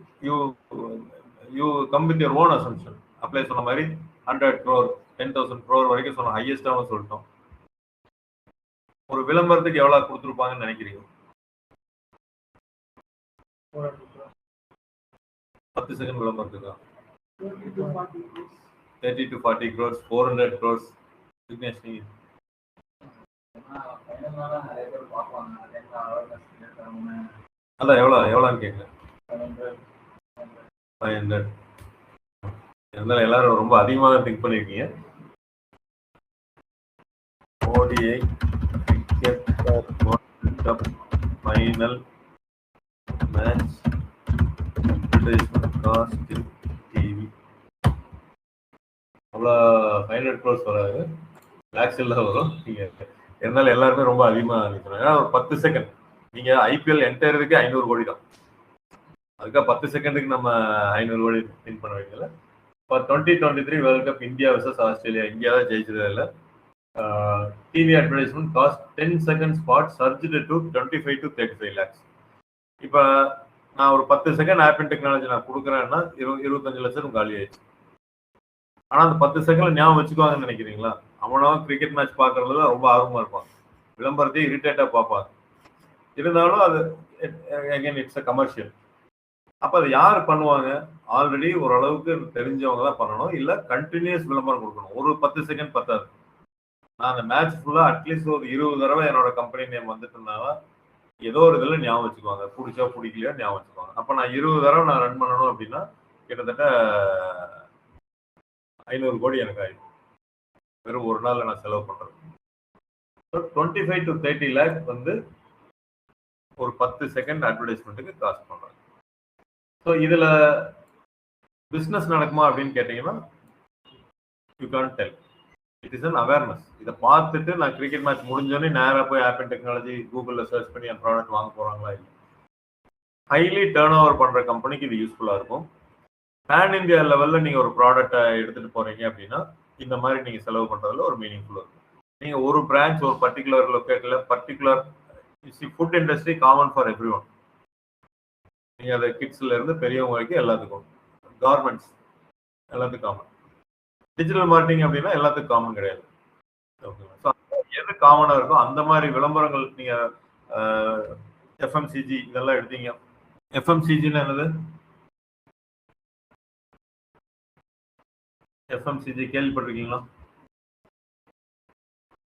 you come with your own assumption. Apply சொன்ன மாதிரி 100 crore 10,000 crore வரைக்கும் சொன்ன ஹையஸ்டாகவும் சொல்லிட்டோம். ஒரு விளம்பரத்துக்கு எவ்வளவு கொடுத்துருப்பாங்கன்னு நினைக்கிறீங்க? 10 செகண்ட் விளம்பரத்துக்கு 30 to 40 crores 400 crores. விக்னேஷ் நீங்க அதான் எவ்வளோன்னு கேட்குறேன். 500. இருந்தாலும் எல்லாரும் ரொம்ப அதிகமாக திங்க் பண்ணியிருக்கீங்க. ODI cricket world cup final match advertisement cost இன் டிவி அவ்வளோ 500 crores வராது, லேக்ஸில் தான் வரும். நீங்கள் இருந்தாலும் எல்லாருமே ரொம்ப அதிகமாக நினைக்கிறோம். ஏன்னா ஒரு 10 செகண்ட் நீங்கள் ஐபிஎல் என்டையருக்கு 500 கோடி தான். அதுக்காக 10 செகண்டுக்கு நம்ம 500 கோடி திங்க் பண்ண வைக்கல. இப்போ 2023 world cup India versus Australia, India தான் ஜெயிச்சது. இல்லை TV advertisement cost 10 second spot surged to 25 to 35 lakhs. இப்போ நான் ஒரு 10 செகண்ட் ஆப்பிள் டெக்னாலஜி நான் கொடுக்குறேன்னா 25 லட்சம் காலி ஆயிடுச்சு. ஆனால் அந்த 10 செகண்ட்ல ஞாபகம் வச்சுக்குவாங்கன்னு நினைக்கிறீங்களா? அவனும் கிரிக்கெட் மேட்ச் பார்க்கறதுல ரொம்ப ஆர்வமா இருப்பான், விளம்பரத்தையும் இரிட்டேட்டா பார்ப்பாங்க. இருந்தாலும் அது அகைன் இட்ஸ் அ கமர்ஷியல். அப்ப அதை யார் பண்ணுவாங்க? ஆல்ரெடி ஓரளவுக்கு தெரிஞ்சவங்க தான் பண்ணணும். இல்ல கண்டினியூஸ் விளம்பரம் கொடுக்கணும். ஒரு 10 செகண்ட் பத்தாது. நான் அந்த மேட்ச் ஃபுல்லா அட்லீஸ்ட் ஒரு 20 தடவை என்னோட கம்பெனி நேம் வந்துட்டுனா ஏதோ ஒரு இதுல ஞாபகம் வச்சுக்குவாங்க. பிடிச்சா பிடிக்கலையா ஞாபகம் வச்சுக்குவாங்க. அப்ப நான் 20 தடவை நான் ரன் பண்ணணும் அப்படின்னா கிட்டத்தட்ட 500 கோடி எனக்கு ஆயிடும். வெறும் ஒரு நாள்ல நான் செலவு பண்றது. 25 to 30 லேக் வந்து ஒரு 10 செகண்ட் அட்வர்டைஸ்மெண்ட்டுக்கு காஸ்ட் பண்றாங்க. ஸோ இதுல பிசினஸ் நடக்குமா அப்படின்னு கேட்டீங்கன்னா you can tell. It is an awareness. இதை பார்த்துட்டு நான் கிரிக்கெட் மேட்ச் முடிஞ்சோடனே நேராக போய் ஆப் அண்ட் டெக்னாலஜி கூகுளில் சர்ச் பண்ணி என் ப்ராடக்ட் வாங்க போறாங்களா இல்லை. ஹைலி டேர்ன் ஓவர் பண்ற கம்பெனிக்கு இது யூஸ்ஃபுல்லா இருக்கும். பேன் இந்தியா லெவல்ல நீங்க ஒரு ப்ராடக்டை எடுத்துட்டு போறீங்க அப்படின்னா இந்த மாதிரி நீங்க செலவு பண்றதுல ஒரு மீனிங்ஃபுல் இருக்கும். நீங்க ஒரு பிரான்ச் ஒரு பர்டிகுலர் லொக்கேட்ல particular food industry common for every one. நீங்க அதை கிட்ஸ்ல இருந்து பெரியவங்க வரைக்கும் எல்லாத்துக்கும், கார்மெண்ட்ஸ் எல்லாத்துக்கும் காமன். டிஜிட்டல் மார்க்கெட்டிங் அப்படின்னா எல்லாத்துக்கும் காமன் கிடையாது. எது காமனா இருக்கோ அந்த மாதிரி விளம்பரங்கள் நீங்க எஃப்எம்சிஜி இதெல்லாம் எடுத்தீங்க. எஃப்எம்சிஜின்னு என்னது? எஃப்எம்சிஜி கேள்விப்பட்டிருக்கீங்களா?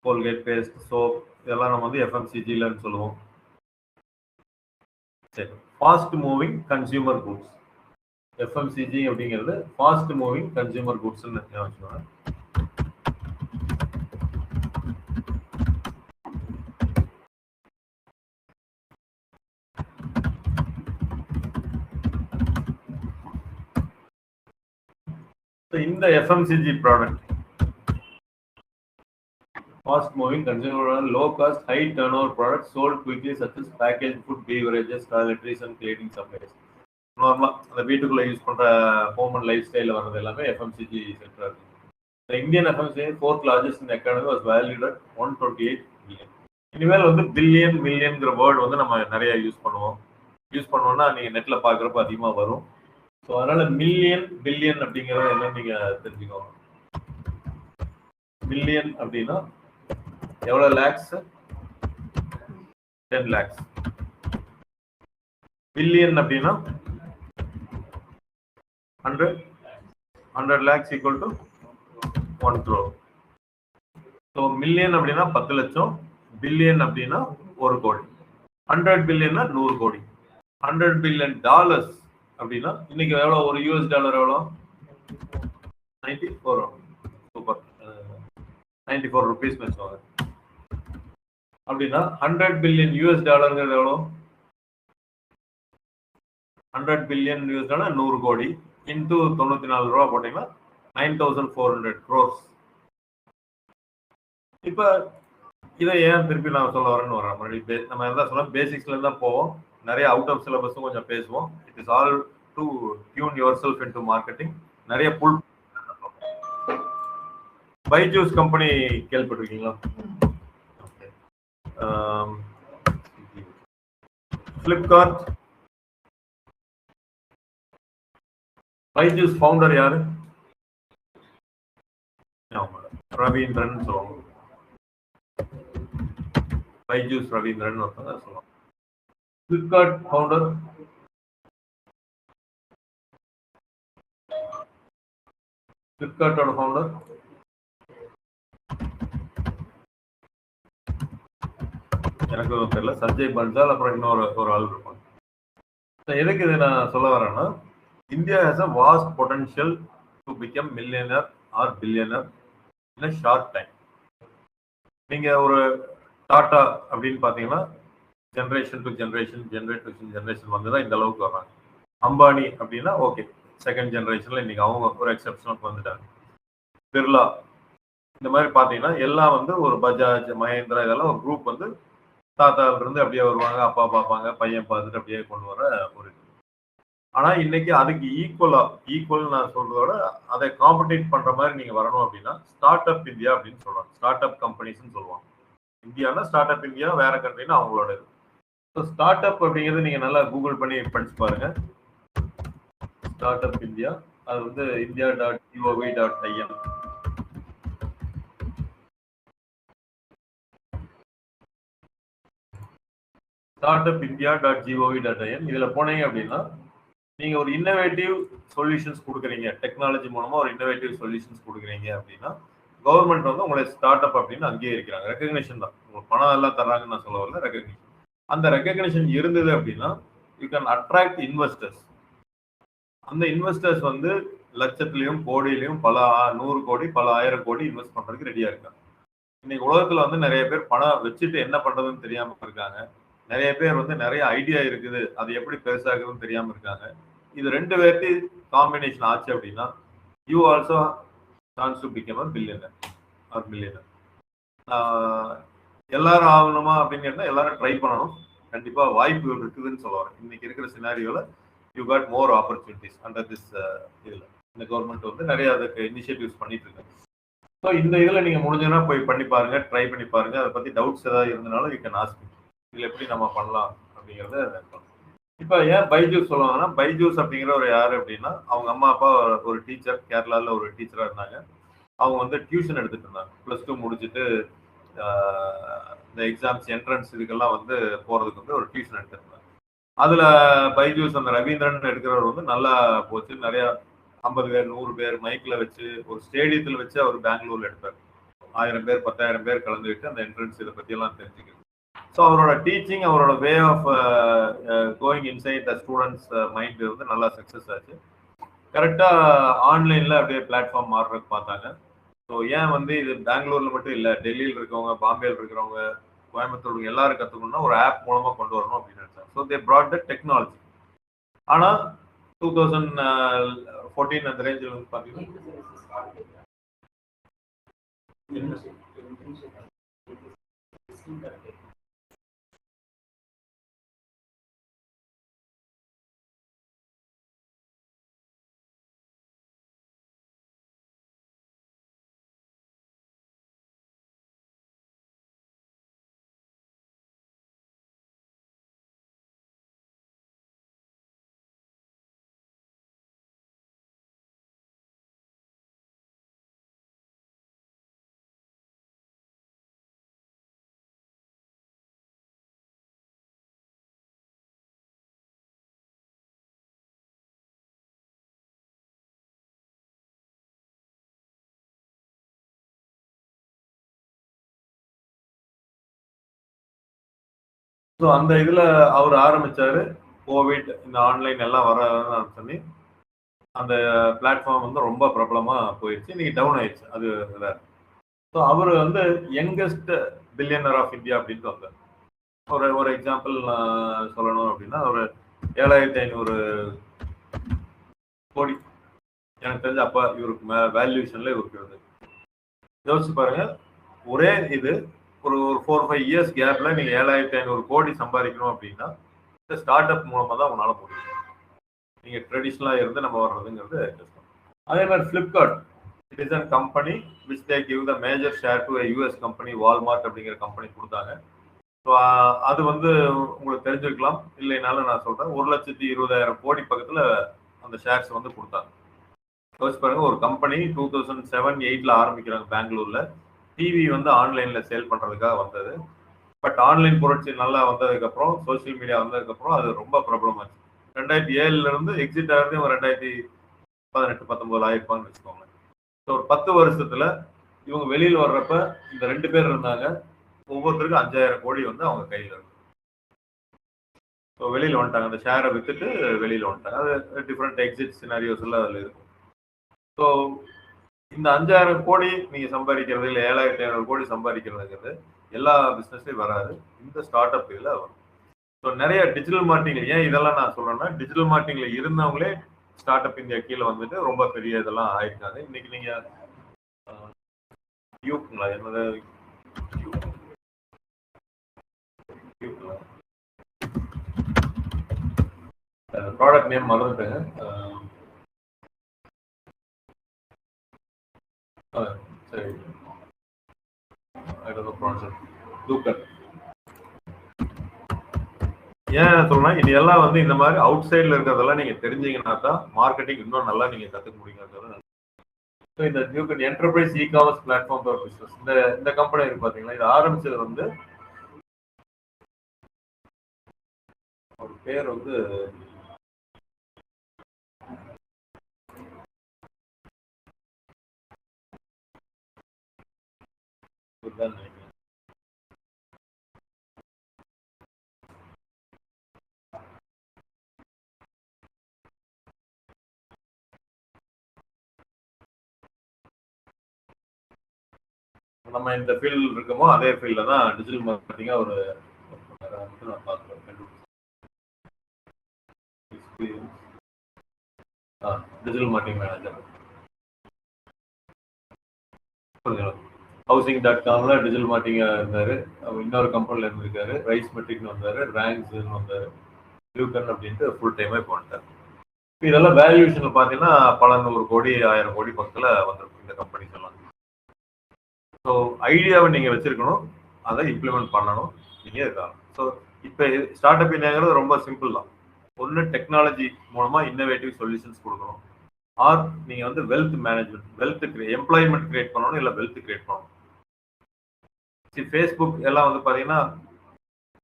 கோல்கேட் பேஸ்ட், சோப் இதெல்லாம் நம்ம வந்து எஃப்எம்சிஜிலன்னு சொல்லுவோம். சரி, fast moving consumer goods. FMCG அப்படிங்கிறது ஃபாஸ்ட் மூவிங் கன்சியூமர் குட்ஸ்ன்னு வச்சுக்கோங்க. இந்த FMCG product fast moving consumer low cost high turnover products sold quickly such as packaged food, beverages, toiletries and cleaning supplies. நார்மலா அந்த வீட்டுக்குள்ள யூஸ் பண்ற ஹோம் அண்ட் லைஃப் ஸ்டைல வர்றது எல்லாமே எஃப்எம்சிஜி செக்டர் இருக்கு. The Indian FMCG fourth largest in the economy was valued at 128 billion. இனிமேல் வந்து பில்லியன் மில்லியன்ங்கிற வேர்ட் வந்து நம்ம நிறைய யூஸ் பண்ணுவோம்னா நீங்க நெட்ல பாக்குறப்ப அதிகமா வரும். ஸோ அதனால மில்லியன் பில்லியன் அப்படிங்கிறத என்னன்னு நீங்க தெரிஞ்சுக்கோங்க. மில்லியன் அப்படின்னா எவ்வளவு லேக்ஸ்? 10 lakhs. பில்லியன் அப்படின்னா 100 lakhs equal to 1 crore. So million அப்படின்னா 10 லட்சம், பில்லியன் அப்படின்னா 1 கோடி, 100 பில்லியன்னா 100 கோடி. 100 பில்லியன் டாலர்ஸ் அப்படின்னா இன்னைக்கு எவ்வளவு? ஒரு யூஎஸ் டாலர் எவ்வளோ? 94. சூப்பர், 94 ருபீஸ் வச்சுவாங்க. அப்படின்னா 100 பில்லியன் யூஎஸ் டாலருங்கிறது எவ்வளோ? 100 பில்லியன் யூஎஸ் டாலர் 100 கோடி இன்டூ 94 ரூபா போட்டீங்கன்னா 9400 crores. இப்ப இதை ஏன் திருப்பி நான் சொல்ல வரேன்னு வரேன். மறுபடியும் நம்ம எதாவது சொல்ல பேசிக்ஸ்ல இருந்தா போவோம். நிறைய அவுட் ஆஃப் சிலபஸும் கொஞ்சம் பேசுவோம். It is all to tune your self into marketing. நிறைய புல் பைஜூஸ் கம்பெனி கேள்விப்பட்டிருக்கீங்களா? ஃபிளிப்கார்ட் பைஜூஸ் ஃபவுண்டர் யாரு? ரவீந்திரன் சொல்லுவாங்க. பைஜூஸ் ரவீந்திரன் ஒருத்தங்க சொல்லுவாங்க. ஃபிளிப்கார்ட் ஃபவுண்டர் ஃபிளிப்கார்ட்டோட ஃபவுண்டர் எனக்கு தெரியல. சஞ்சய் பன்சால், அப்புறம் இன்னொரு ஆள் இருப்பாங்க. எதுக்கு இதை நான் சொல்ல வரேன்னா, India has a vast potential to become millionaire or billionaire in a short time. நீங்க ஒரு டாடா அப்படின்னு பாத்தீங்கன்னா ஜென்ரேஷன் டு ஜென்ரேஷன் வந்துதான் இந்த அளவுக்கு வர்றாங்க. அம்பானி அப்படின்னா ஓகே, செகண்ட் ஜென்ரேஷன்ல இன்னைக்கு அவங்க ஒரு எக்ஸப்ஷனுக்கு வந்துட்டாங்க. பிர்லா இந்த மாதிரி பாத்தீங்கன்னா எல்லாம் வந்து ஒரு பஜாஜ், மஹேந்திரா இதெல்லாம் ஒரு குரூப் வந்து தாத்தால இருந்து அப்படியே வருவாங்க, அப்பா பார்ப்பாங்க, பையன் பார்த்துட்டு அப்படியே கொண்டு வர ஒரு இது. ஆனா இன்னைக்கு அதுக்கு ஈக்குவல் நான் சொல்றதோட அதை காம்படிட் பண்ற மாதிரி நீங்க வரணும் அப்படின்னா ஸ்டார்ட் அப் இந்தியா அப்படின்னு சொல்லுவாங்க. ஸ்டார்ட் அப் கம்பெனிஸ்ன்னு சொல்லுவாங்க. இந்தியானா ஸ்டார்ட் அப் இந்தியா, வேற கண்ட்ரினா அவங்களோட இது. ஸோ ஸ்டார்ட் அப் அப்படிங்கிறது நீங்க நல்லா கூகுள் பண்ணி படிச்சு பாருங்க. ஸ்டார்ட் அப் இந்தியா, அது வந்து india.gov.in. startupindia.gov.in. இதுல போனீங்க அப்படின்னா நீங்க ஒரு இன்னோவேட்டிவ் சொல்யூஷன்ஸ் கொடுக்குறீங்க, டெக்னாலஜி மூலமா ஒரு இன்னோவேட்டிவ் சொல்யூஷன்ஸ் கொடுக்குறீங்க அப்படின்னா கவர்மெண்ட் வந்து உங்களை ஸ்டார்ட் அப் அப்படின்னு அங்கீகரிக்கிறாங்க. ரெகக்னிஷன் தான், உங்களுக்கு பணம் எல்லாம் தர்றாங்கன்னு நான் சொல்ல வரல, ரெகக்னிஷன். அந்த ரெகக்னிஷன் இருந்தது அப்படின்னா யூ கேன் அட்ராக்ட் இன்வெஸ்டர்ஸ். அந்த இன்வெஸ்டர்ஸ் வந்து லட்சத்திலையும் கோடியிலையும் பல 100 கோடி பல 1000 கோடி இன்வெஸ்ட் பண்றதுக்கு ரெடியா இருக்காங்க. இன்னைக்கு உலகத்துல வந்து நிறைய பேர் பணம் வச்சுட்டு என்ன பண்றதுன்னு தெரியாம இருக்காங்க. நிறைய பேர் வந்து நிறைய ஐடியா இருக்குது, அது எப்படி பெருசாகுதுன்னு தெரியாம இருக்காங்க. இது ரெண்டு பேர்த்தையும் காம்பினேஷன் ஆச்சு அப்படின்னா you also chance to become a billionaire or millionaire. எல்லாரும் ஆகணுமா அப்படின்னு கேட்டா எல்லாரும் ட்ரை பண்ணணும். கண்டிப்பா வாய்ப்புகள் இருக்குதுன்னு சொல்லுவாங்க. இன்னைக்கு இருக்கிற சினாரியோல you got more opportunities under this இதுல. இந்த கவர்மெண்ட் வந்து நிறைய அதுக்கு இனிஷியேட்டிவ்ஸ் பண்ணிட்டு இருக்காங்க. ஸோ இந்த இதில் நீங்கள் முடிஞ்சதுன்னா போய் பண்ணி பாருங்க, ட்ரை பண்ணி பாருங்க. அதை பற்றி டவுட்ஸ் ஏதாவது இருந்தனாலும் யூ கேன் ஆஸ்க். இதில் எப்படி நம்ம பண்ணலாம் அப்படிங்கிறத. இப்போ ஏன் பைஜூஸ் சொல்லுவாங்கன்னா, பைஜூஸ் அப்படிங்கிற ஒரு யார் அப்படின்னா அவங்க அம்மா அப்பா ஒரு டீச்சர், கேரளாவில் ஒரு டீச்சராக இருந்தாங்க. அவங்க வந்து டியூஷன் எடுத்துட்டு இருந்தாங்க. +2 முடிச்சுட்டு இந்த எக்ஸாம்ஸ் என்ட்ரன்ஸ் இதுக்கெல்லாம் வந்து போகிறதுக்கு வந்து ஒரு டியூஷன் எடுத்துட்டு இருந்தாங்க. அதில் பைஜூஸ் அந்த ரவீந்திரன் எடுக்கிறவர் வந்து நல்லா போச்சு. நிறையா 50 பேர் 100 பேர் மைக்கில் வச்சு ஒரு ஸ்டேடியத்தில் வச்சு அவர் பெங்களூர்ல எடுத்தார். 1000 பேர் 10,000 பேர் கலந்துக்கிட்டு அந்த என்ட்ரன்ஸ் இதை பற்றியெல்லாம் தெரிஞ்சுக்கிறது. ஸோ அவரோட டீச்சிங், அவரோட way of going inside the students mind வந்து நல்லா சக்ஸஸ் ஆச்சு. கரெக்டாக ஆன்லைனில் அப்படியே பிளாட்ஃபார்ம் மாறுறதுக்கு பார்த்தாங்க. ஸோ ஏன் வந்து இது பெங்களூரில் மட்டும் இல்லை, டெல்லியில் இருக்கவங்க, பாம்பேயில் இருக்கிறவங்க, கோயம்புத்தூர் எல்லாரும் கற்றுக்கணும்னா ஒரு ஆப் மூலமாக கொண்டு வரணும் அப்படின்னு நினைச்சாங்க. So they brought the technology. ஆனால் 2014 அந்த ரேஞ்சில் வந்து பார்த்தீங்கன்னா ஸோ அந்த இதில் அவர் ஆரம்பிச்சாரு. கோவிட் இந்த ஆன்லைன் எல்லாம் வர சொல்லி அந்த பிளாட்ஃபார்ம் வந்து ரொம்ப பிரபலமாக போயிடுச்சு. இன்னைக்கு டவுன் ஆயிடுச்சு அது வேற. ஸோ அவர் வந்து யங்கஸ்ட் பில்லியனர் ஆஃப் இந்தியா அப்படின்ட்டு வந்தார். ஒரு எக்ஸாம்பிள் சொல்லணும் அப்படின்னா ஒரு 7500 கோடி எனக்கு தெரிஞ்ச அப்பா இவருக்கு வேல்யூஷன்ல இவருக்கு இருந்தது. யோசிச்சு பாருங்க, ஒரே இது ஒரு 4-5 இயர்ஸ் கேப்ல நீங்க 7500 கோடி சம்பாதிக்கணும் அப்படின்னா இந்த ஸ்டார்ட் அப் மூலமா தான் உங்களால முடியும். நீங்க ட்ரெடிஷ்னலா இருந்து நம்ம வர்றதுங்கிறது கஷ்டம். அதே மாதிரி Flipkart, it is an company which they give the major share to US company Walmart அப்படிங்கிற கம்பெனி கொடுத்தாங்க. ஸோ அது வந்து உங்களுக்கு தெரிஞ்சிருக்கலாம், இல்லைனாலும் நான் சொல்றேன். 1,20,000 கோடி பக்கத்துல அந்த ஷேர்ஸ் வந்து கொடுத்தாங்க. யோசிச்சு பாருங்க, ஒரு கம்பெனி 2007-8 ஆரம்பிக்கிறாங்க பெங்களூர்ல. டிவி வந்து ஆன்லைன்ல சேல் பண்றதுக்காக வந்தது. பட் ஆன்லைன் புரட்சி நல்லா வந்ததுக்கு அப்புறம், சோசியல் மீடியா வந்ததுக்கு அப்புறம் அது ரொம்ப ப்ராப்ளமாச்சு. 2007 இருந்து எக்ஸிட் ஆகிறது 2018-19 ஆயிருப்பான்னு வச்சுக்கோங்க. ஸோ ஒரு 10 வருஷத்துல இவங்க வெளியில் வர்றப்ப இந்த 2 பேர் இருந்தாங்க. ஒவ்வொருத்தருக்கும் 5000 கோடி வந்து அவங்க கையில் இருக்கு. ஸோ வெளியில் வந்துட்டாங்க, அந்த ஷேரை வித்துட்டு வெளியில் வந்துட்டாங்க. அது டிஃப்ரெண்ட் எக்ஸிட் சினாரியோஸ் எல்லாம் அதில் இருக்கும். ஸோ இந்த 5000 கோடி நீங்க சம்பாதிக்கிறது இல்லை 7500 கோடி சம்பாதிக்கிறதுங்கிறது எல்லா பிஸ்னஸ்லையும் வராது, இந்த ஸ்டார்ட் அப் இதில் வரும். ஸோ நிறைய டிஜிட்டல் மார்க்கெட்டிங், ஏன் இதெல்லாம் நான் சொல்றேன்னா, டிஜிட்டல் மார்க்கெட்டிங்ல இருந்தவங்களே ஸ்டார்ட் அப் இந்தியா கீழே வந்துட்டு ரொம்ப பெரிய இதெல்லாம் ஆயிருக்காங்க. இன்னைக்கு நீங்க யூக்குங்களா என்னது ப்ராடக்ட் நேம் மறந்துட்டேங்க. சரி, லூக்கர். ஏன் சொல்றேன்னா, இது எல்லாம் வந்து இந்த மாதிரி அவுட் சைட்ல இருக்கிறதெல்லாம் நீங்க தெரிஞ்சீங்கன்னா தான் மார்க்கெட்டிங் இன்னும் நல்லா நீங்க கத்துக்க முடியுங்கிறது. இந்த new enterprise e-commerce platform for business, இந்த கம்பெனி இருக்கு பாத்தீங்களா, இது ஆரம்பிச்சது வந்து ஒரு பேர் வந்து இதுதான் நினைக்கிறேன். நம்ம இந்த ஃபீல்டு இருக்கோமோ அதே ஃபீல்டில் தான் டிஜிட்டல் மார்க்கெட்டிங்காக ஒரு நான் பார்க்குறேன். டிஜிட்டல் மார்க்கெட்டிங் மேனேஜர் ஹவுசிங்.comல டிஜிட்டல் மார்க்கெட்டிங்காக இருந்தார். இன்னொரு கம்பெனியில் இருந்திருக்காரு. ரைஸ் மெட்ரிக்னு வந்தார், ரேங்க்ஸ்ன்னு வந்தார், லியூக்கன் அப்படின்ட்டு ஃபுல் டைமே போட்டார். இதெல்லாம் வேல்யூஷனில் பார்த்தீங்கன்னா பல 100 கோடி 1000 கோடி பக்கத்தில் வந்திருக்கும் இந்த கம்பெனிஸ் எல்லாம். ஸோ ஐடியாவை நீங்கள் வச்சுருக்கணும், அதை இம்ப்ளிமெண்ட் பண்ணணும், நீங்கள் இருக்கலாம். ஸோ இப்போ ஸ்டார்ட் அப் இந்தியாங்கிறது ரொம்ப சிம்பிள் தான். ஒன்று டெக்னாலஜி மூலமாக இன்னோவேட்டிவ் சொல்யூஷன்ஸ் கொடுக்கணும், ஆர் நீங்கள் வந்து வெல்த் மேனேஜ்மெண்ட், எம்ப்ளாய்மெண்ட் கிரியேட் பண்ணணும், இல்லை வெல்த் கிரியேட் பண்ணணும். ஃபேஸ்புக் எல்லாம் வந்து பார்த்தீங்கன்னா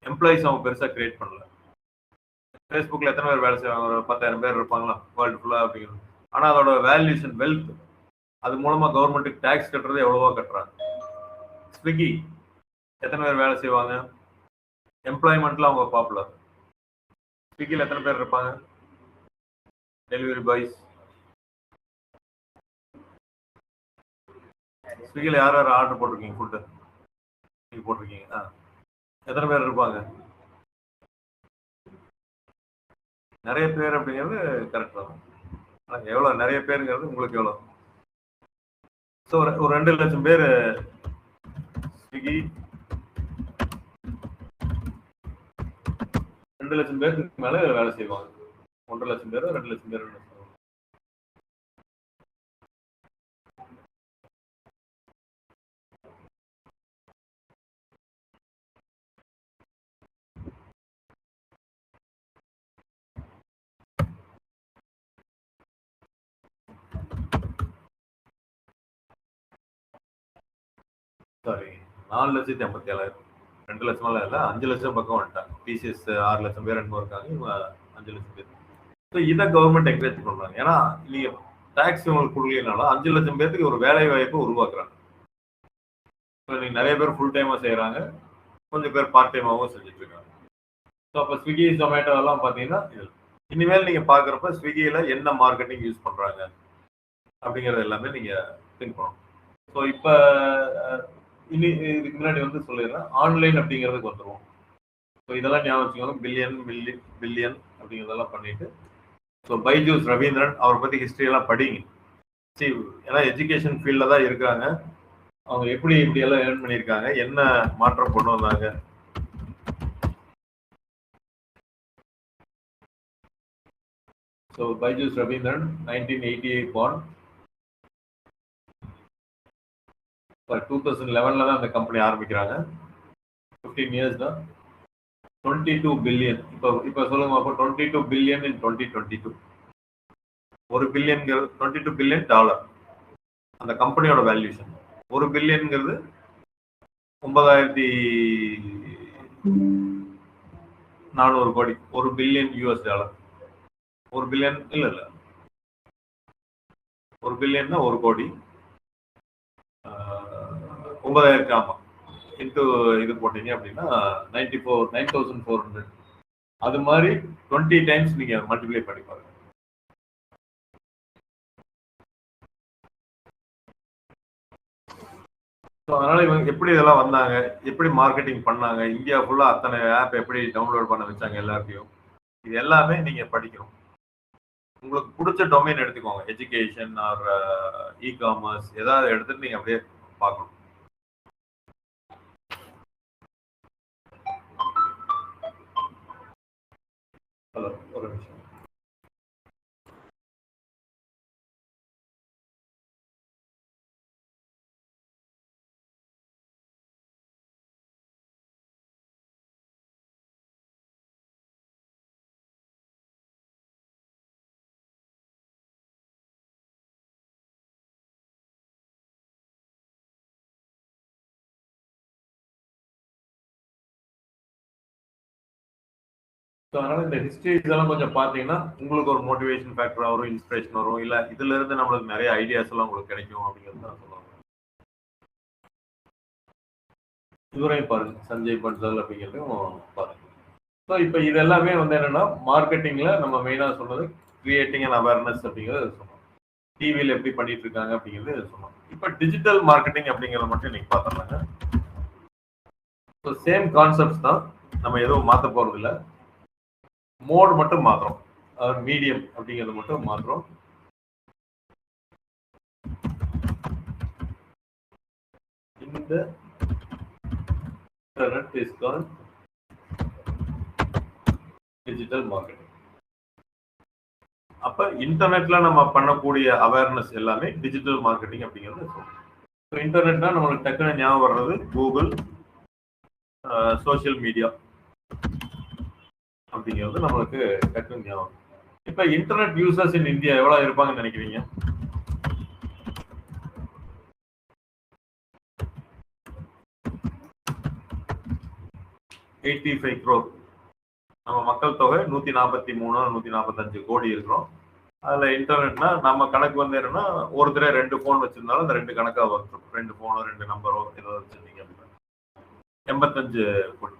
எம்ப்ளாயிஸ் அவங்க பெருசாக கிரியேட் பண்ணல. ஃபேஸ்புக்கில் எத்தனை பேர் வேலை செய்வாங்க? ஒரு 10,000 பேர் இருப்பாங்களா வேர்ல்டு ஃபுல்லாக அப்படிங்கிறது. ஆனால் அதோட வேல்யூஷன் வெல்த், அது மூலமாக கவர்மெண்ட்டுக்கு டேக்ஸ் கட்டுறது எவ்வளவோ கட்டுறாங்க. ஸ்விக்கி எத்தனை பேர் வேலை செய்வாங்க? எம்ப்ளாய்மெண்ட்ல அவங்க பாப்புலர். ஸ்விக்கியில் எத்தனை பேர் இருப்பாங்க? Delivery boys. ஸ்விக்கியில் யார் யார் ஆர்டர் போட்டிருக்கீங்க? ஃபுட்டு நீங்கள் போட்டிருக்கீங்க, எத்தனை பேர் இருப்பாங்க? நிறைய பேர் அப்படிங்கிறது கரெக்ட் தான். ஆனால் எவ்வளோ நிறைய பேருங்கிறது உங்களுக்கு எவ்வளோ? ஸோ ஒரு 2 லட்சம் பேர் ஸ்விக்கி 2 லட்சம் பேருக்கு மேலே வேலை செய்வாங்க. 1.5 லட்சம் பேர் 2 லட்சம் பேர். சாரி, 4,87,000. 2 லட்சமெல்லாம் இல்லை, 5 லட்சம் பக்கம் வந்துட்டாங்க. டிசிஎஸ் 6 லட்சம் பேர் என்னமோ இருக்காங்க, இவங்க 5 லட்சம் பேர். ஸோ இதை கவர்மெண்ட் என்கரேஜ் பண்ணுறாங்க. ஏன்னா நீங்கள் டேக்ஸ் உங்களுக்கு கொடுக்கலனாலும் 5 லட்சம் பேருக்கு ஒரு வேலை வாய்ப்பை உருவாக்குறாங்க. ஸோ நீங்கள் நிறைய பேர் ஃபுல் டைமாக செய்கிறாங்க, கொஞ்சம் பேர் பார்ட் டைமாகவும் செஞ்சுட்டு இருக்காங்க. ஸோ அப்போ ஸ்விக்கி ஜொமேட்டோ எல்லாம் பார்த்தீங்கன்னா இனிமேல் நீங்கள் பார்க்குறப்ப ஸ்விக்கியில் என்ன மார்க்கெட்டிங் யூஸ் பண்ணுறாங்க அப்படிங்கிறது எல்லாமே நீங்கள் திங்க் பண்ணணும். ஸோ இப்போ இனி இதுக்கு முன்னாடி வந்து சொல்லிடுறேன், ஆன்லைன் அப்படிங்கிறதுக்கு வந்துடுவோம். ஸோ இதெல்லாம் ஞாபகம் வச்சுக்கோங்க. பில்லியன் அப்படிங்கிறதெல்லாம் பண்ணிட்டு, ஸோ பைஜூஸ் ரவீந்திரன் அவரை பற்றி ஹிஸ்ட்ரியெல்லாம் படிங்க. சரி, ஏன்னா எஜுகேஷன் ஃபீல்டில் தான் இருக்காங்க. அவங்க இப்படியெல்லாம் ஏர்ன் பண்ணியிருக்காங்க, என்ன மாற்றம் கொண்டு வந்தாங்க. So Byju's Ravindran 1988 born. 2011 தான் அந்த கம்பெனி ஆரம்பிக்கிறாங்க. 15 years தான். 22 பில்லியன். இப்போ சொல்லுங்க அப்போ 22 பில்லியன் இன் 2022. 1 பில்லியன்ங்கிறது 22 பில்லியன் டாலர் அந்த கம்பெனியோட வேல்யூஷன். 1 பில்லியன்ங்கிறது 9,400 கோடி. 1 பில்லியன் யூஎஸ் டாலர். 1 பில்லியன் இல்லை 1 பில்லியன்னா 1 கோடி. 9,000 ஆமாம் இன்ட்டு இது போட்டீங்க அப்படின்னா 9,400. அது மாதிரி 20 டைம்ஸ் நீங்கள் மல்டிப்ளை பண்ணி பாருங்க. ஸோ அதனால் இவங்க எப்படி இதெல்லாம் வந்தாங்க, எப்படி மார்க்கெட்டிங் பண்ணாங்க, இந்தியா ஃபுல்லாக அத்தனை ஆப் எப்படி டவுன்லோட் பண்ண வச்சாங்க எல்லாத்தையும், இது எல்லாமே நீங்கள் படிக்கணும். உங்களுக்கு பிடிச்ச டொமைன் எடுத்துக்கோங்க. எஜுகேஷன் ஆர் இ-காமர்ஸ் ஏதாவது எடுத்துட்டு நீங்கள் அப்படியே பார்க்கணும். ஹலோ, ஒரு நிமிஷம். ஸோ அதனால் இந்த ஹிஸ்ட்ரி இதெல்லாம் கொஞ்சம் பார்த்தீங்கன்னா உங்களுக்கு ஒரு மோட்டிவேஷன் ஃபேக்டர் வரும், இன்ஸ்பிரேஷன் வரும், இல்லை இதுலேருந்து நம்மளுக்கு நிறைய ஐடியாஸ் எல்லாம் உங்களுக்கு கிடைக்கும் அப்படிங்கிறது தான் சொல்லுவாங்க. இவரையும் பாருங்க, சஞ்சய் பன்சால் அப்படிங்கிறதையும் பாருங்க. ஸோ இப்போ இது எல்லாமே வந்து என்னன்னா மார்க்கெட்டிங்ல நம்ம மெயினாக சொன்னது கிரியேட்டிங் அண்ட் அவேர்னஸ் அப்படிங்கிறது சொன்னோம். டிவியில் எப்படி பண்ணிட்டு இருக்காங்க அப்படிங்கிறது சொன்னோம். இப்போ டிஜிட்டல் மார்க்கெட்டிங் அப்படிங்கிறத மட்டும் இன்னைக்கு பார்த்துருந்தாங்க. ஸோ சேம் கான்செப்ட்ஸ் தான், நம்ம எதுவும் மாற்ற போறது இல்லை, மோட் மட்டும் மாத்துறோம், மீடியம் அப்படிங்கிறது மட்டும் மாத்துறோம். இந்த internet is called digital marketing. அப்ப இன்டர்நெட்ல நம்ம பண்ணக்கூடிய அவேர்னஸ் எல்லாமே டிஜிட்டல் மார்க்கெட்டிங் அப்படிங்கிறது சொல்றோம். ஸோ இன்டர்நெட்னா நம்மளுக்கு டக்குன்னு ஞாபகம் வர்றது கூகுள், சோசியல் மீடியா அப்படிங்கிறது நம்மளுக்கு டக்குன்னு ஞாபகம். இப்ப இன்டர்நெட் யூசர்ஸ் இன் இந்தியா எவ்வளவு இருப்பாங்கன்னு நினைக்கிறீங்க? $85 crore. நம்ம மக்கள் தொகை 143 145 கோடி இருக்கிறோம். அதுல இன்டர்நெட்னா நம்ம கணக்கு வந்து என்னன்னா, ஒருத்தரே 2 போன் வச்சிருந்தாலும் அந்த 2 கணக்கா வரும். 2 போனோ 2 நம்பரோ ஏதோ வச்சிருந்தீங்க அப்படின்னா 85 கோடி.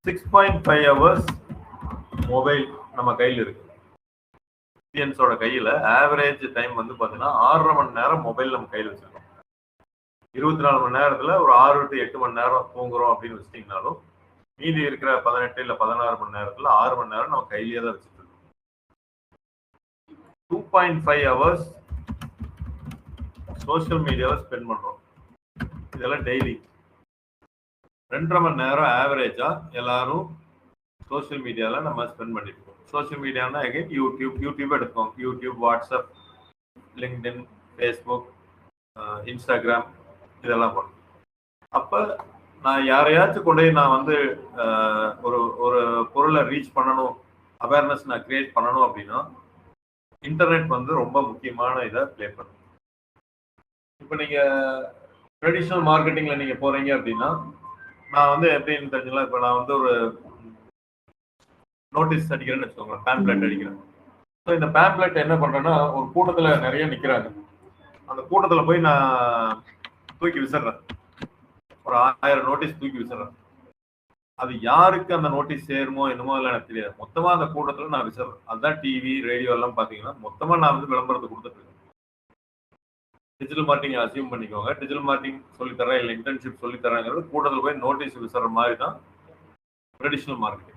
6.5 hours மொபைல் நம்ம கையில் இருக்கு. இந்தியன்ஸோட கையில ஆவரேஜ் டைம் வந்து பாத்தீங்கன்னா 6.5 மணி நேரம் மொபைல் நம்ம கையில் வச்சிருக்கோம். 24 மணி நேரத்துல ஒரு 6 to 8 மணி நேரம் தூங்குறோம் அப்படின்னு வச்சிட்டீங்கனாலும் மீதி இருக்கிற 18 இல்ல 16 மணி நேரத்துல 6 மணி நேரம் நம்ம கையிலேயே தான் வச்சுட்டு இருக்கோம். 2.5 hours சோசியல் மீடியாவை ஸ்பெண்ட் பண்றோம். இதெல்லாம் டெய்லி 2.5 மணி நேரம் ஆவரேஜா எல்லாரும் சோசியல் மீடியால நம்ம ஸ்பெண்ட் பண்ணிட்டு இருக்கோம். சோசியல் மீடியானா அகைன் யூடியூப் எடுத்துக்கோம். YouTube, WhatsApp, LinkedIn, Facebook, Instagram இதெல்லாம் பண்ணும். அப்ப நான் யாரையாச்சும் கொண்டு நான் வந்து ஒரு ஒரு பொருளை ரீச் பண்ணணும், அவேர்னஸ் நான் கிரியேட் பண்ணணும் அப்படின்னா இன்டர்நெட் வந்து ரொம்ப முக்கியமான இதை பிளே பண்ணும். இப்போ நீங்க ட்ரெடிஷ்னல் மார்க்கெட்டிங்ல நீங்க போறீங்க அப்படின்னா நான் வந்து எப்படின்னு தெரிஞ்சுக்கலாம். இப்போ நான் வந்து ஒரு நோட்டீஸ் அடிக்கிறேன்னு வச்சுக்கோங்க, பேம்ப்ளெட் அடிக்கிறேன். ஸோ இந்த பேம்ப்ளெட் என்ன பண்றேன்னா ஒரு கூட்டத்துல நிறைய நிக்கிறாங்க, அந்த கூட்டத்துல போய் நான் தூக்கி விசிறேன், ஒரு 1000 நோட்டீஸ் தூக்கி விசிறேன். அது யாருக்கு அந்த நோட்டீஸ் சேருமோ என்னமோ இல்லை எனக்கு தெரியாது, மொத்தமா அந்த கூட்டத்துல நான் விசிறேன். அதுதான் டிவி, ரேடியோ எல்லாம் பாத்தீங்கன்னா மொத்தமா நான் வந்து விளம்பரத்தை கொடுத்துட்டு இருக்கேன். டிஜிட்டல் மார்க்கெட்டிங் அசியூம் பண்ணிக்கோங்க. டிஜிட்டல் மார்க்கெட்டிங் சொல்லித்தரேன் இல்லை இன்டர்ன்ஷிப் சொல்லித்தரேங்கிறது கூட்டத்தில் போய் நோட்டீஸ் விசிற மாதிரி தான் ட்ரெடிஷ்னல் மார்க்கெட்டிங்.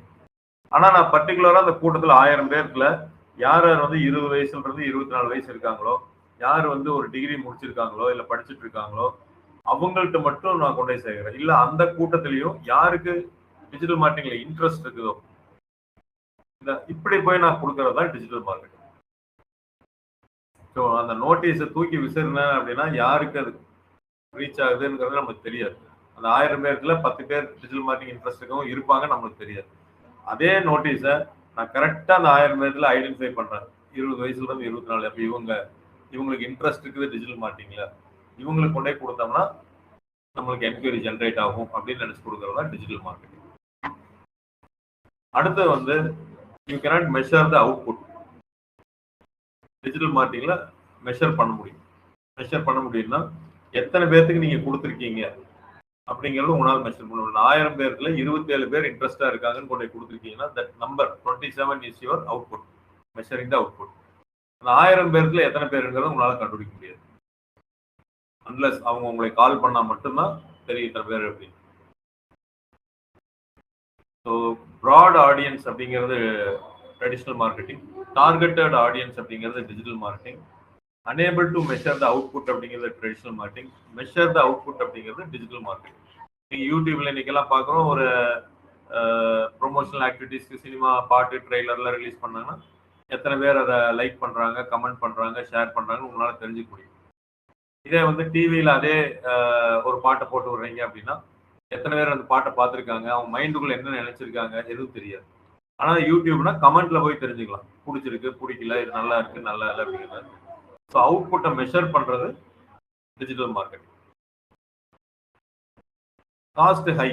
ஆனா நான் பர்டிகுலரா அந்த கூட்டத்தில் 1000 பேருக்குல யார் யார் வந்து 20 வயசுல இருந்து 24 வயசு இருக்காங்களோ, யார் வந்து ஒரு டிகிரி முடிச்சிருக்காங்களோ இல்லை படிச்சுட்டு இருக்காங்களோ அவங்கள்ட்ட மட்டும் நான் கொண்டு போய் சேர்க்கிறேன். இல்ல அந்த கூட்டத்திலையும் யாருக்கு டிஜிட்டல் மார்க்கெட்டிங்ல இன்ட்ரெஸ்ட் இருக்குதோ இந்த இப்படி போய் நான் கொடுக்கறது தான் டிஜிட்டல் மார்க்கெட்டிங். ஸோ அந்த நோட்டீஸை தூக்கி விசிறினேன் அப்படின்னா யாருக்கு அது ரீச் ஆகுதுங்கிறது நமக்கு தெரியாது. அந்த 1000 பேருக்குல 10 பேர் டிஜிட்டல் மார்க்கெட்டிங் இன்ட்ரெஸ்ட் இருக்கவும் இருப்பாங்க, நம்மளுக்கு தெரியாது. அதே நோட்டீஸை நான் கரெக்டா அந்த 1000 பேர்ல ஐடென்டிஃபை பண்றேன். 20 வயசுல இருந்து 24. அப்ப இவங்களுக்கு இன்ட்ரெஸ்ட் இருக்குது டிஜிட்டல் மார்க்கெட்டிங்ல, இவங்களுக்கு கொண்டே கொடுத்தோம்னா நம்மளுக்கு என்கொயரி ஜென்ரேட் ஆகும் அப்படின்னு நினைச்சு கொடுக்கறது தான் டிஜிட்டல் மார்க்கெட்டிங். அடுத்து வந்து you cannot measure the output. Digital மார்க்கெட்டிங்ல மெஷர் பண்ண முடியும். மெஷர் பண்ண முடியும்னா எத்தனை பேர்த்துக்கு நீங்க கொடுத்துருக்கீங்க அப்படிங்கிறது உங்களால் மெஷர் பண்ண முடியும். 1000 பேருக்குல 27 பேர் இன்ட்ரெஸ்டா இருக்காங்கன்னு கொண்டு கொடுத்துருக்கீங்கன்னா that number 27 is your output, measuring the output. அந்த 1000 பேருக்குல எத்தனை பேருங்கிறத உங்களால கண்டுபிடிக்க முடியாது. அன்லஸ் அவங்க உங்களை கால் பண்ணா மட்டும்தான் தெரியும் இத்தனை பேர் அப்படின்னு. ஸோ ப்ராட் ஆடியன்ஸ் அப்படிங்கிறது ட்ரெடிஷ்னல் மார்க்கெட்டிங், டார்கெட்டட் ஆடியன்ஸ் அப்படிங்கிறது digital marketing, unable to measure the output அப்படிங்கிறது traditional marketing, measure the output அப்படிங்கிறது டிஜிட்டல் மார்க்கெட்டிங். நீங்கள் யூடியூப்ல இன்னைக்கெல்லாம் பார்க்குறோம், ஒரு ப்ரொமோஷனல் ஆக்டிவிட்டிஸ்க்கு சினிமா பாட்டு ட்ரெய்லர்லாம் ரிலீஸ் பண்ணாங்கன்னா எத்தனை பேர் அதை லைக் பண்ணுறாங்க, கமெண்ட் பண்ணுறாங்க, ஷேர் பண்ணுறாங்கன்னு உங்களால் தெரிஞ்சுக்க முடியும். இதே வந்து டிவியில் அதே ஒரு பாட்டை போட்டு விடுறீங்க அப்படின்னா எத்தனை பேர் அந்த பாட்டை பார்த்துருக்காங்க, அவங்க மைண்டுக்குள்ள என்ன நினைச்சிருக்காங்க எதுவும் தெரியாது. ஆனால் யூடியூப்னா கமெண்ட்ல போய் தெரிஞ்சுக்கலாம், பிடிச்சிருக்கு பிடிக்கல, இது நல்லா இருக்கு நல்லா இல்லை அப்படிங்கிறது. ஸோ அவுட்புட்டை மெஷர் பண்றது டிஜிட்டல் மார்க்கெட்டிங். Cost high.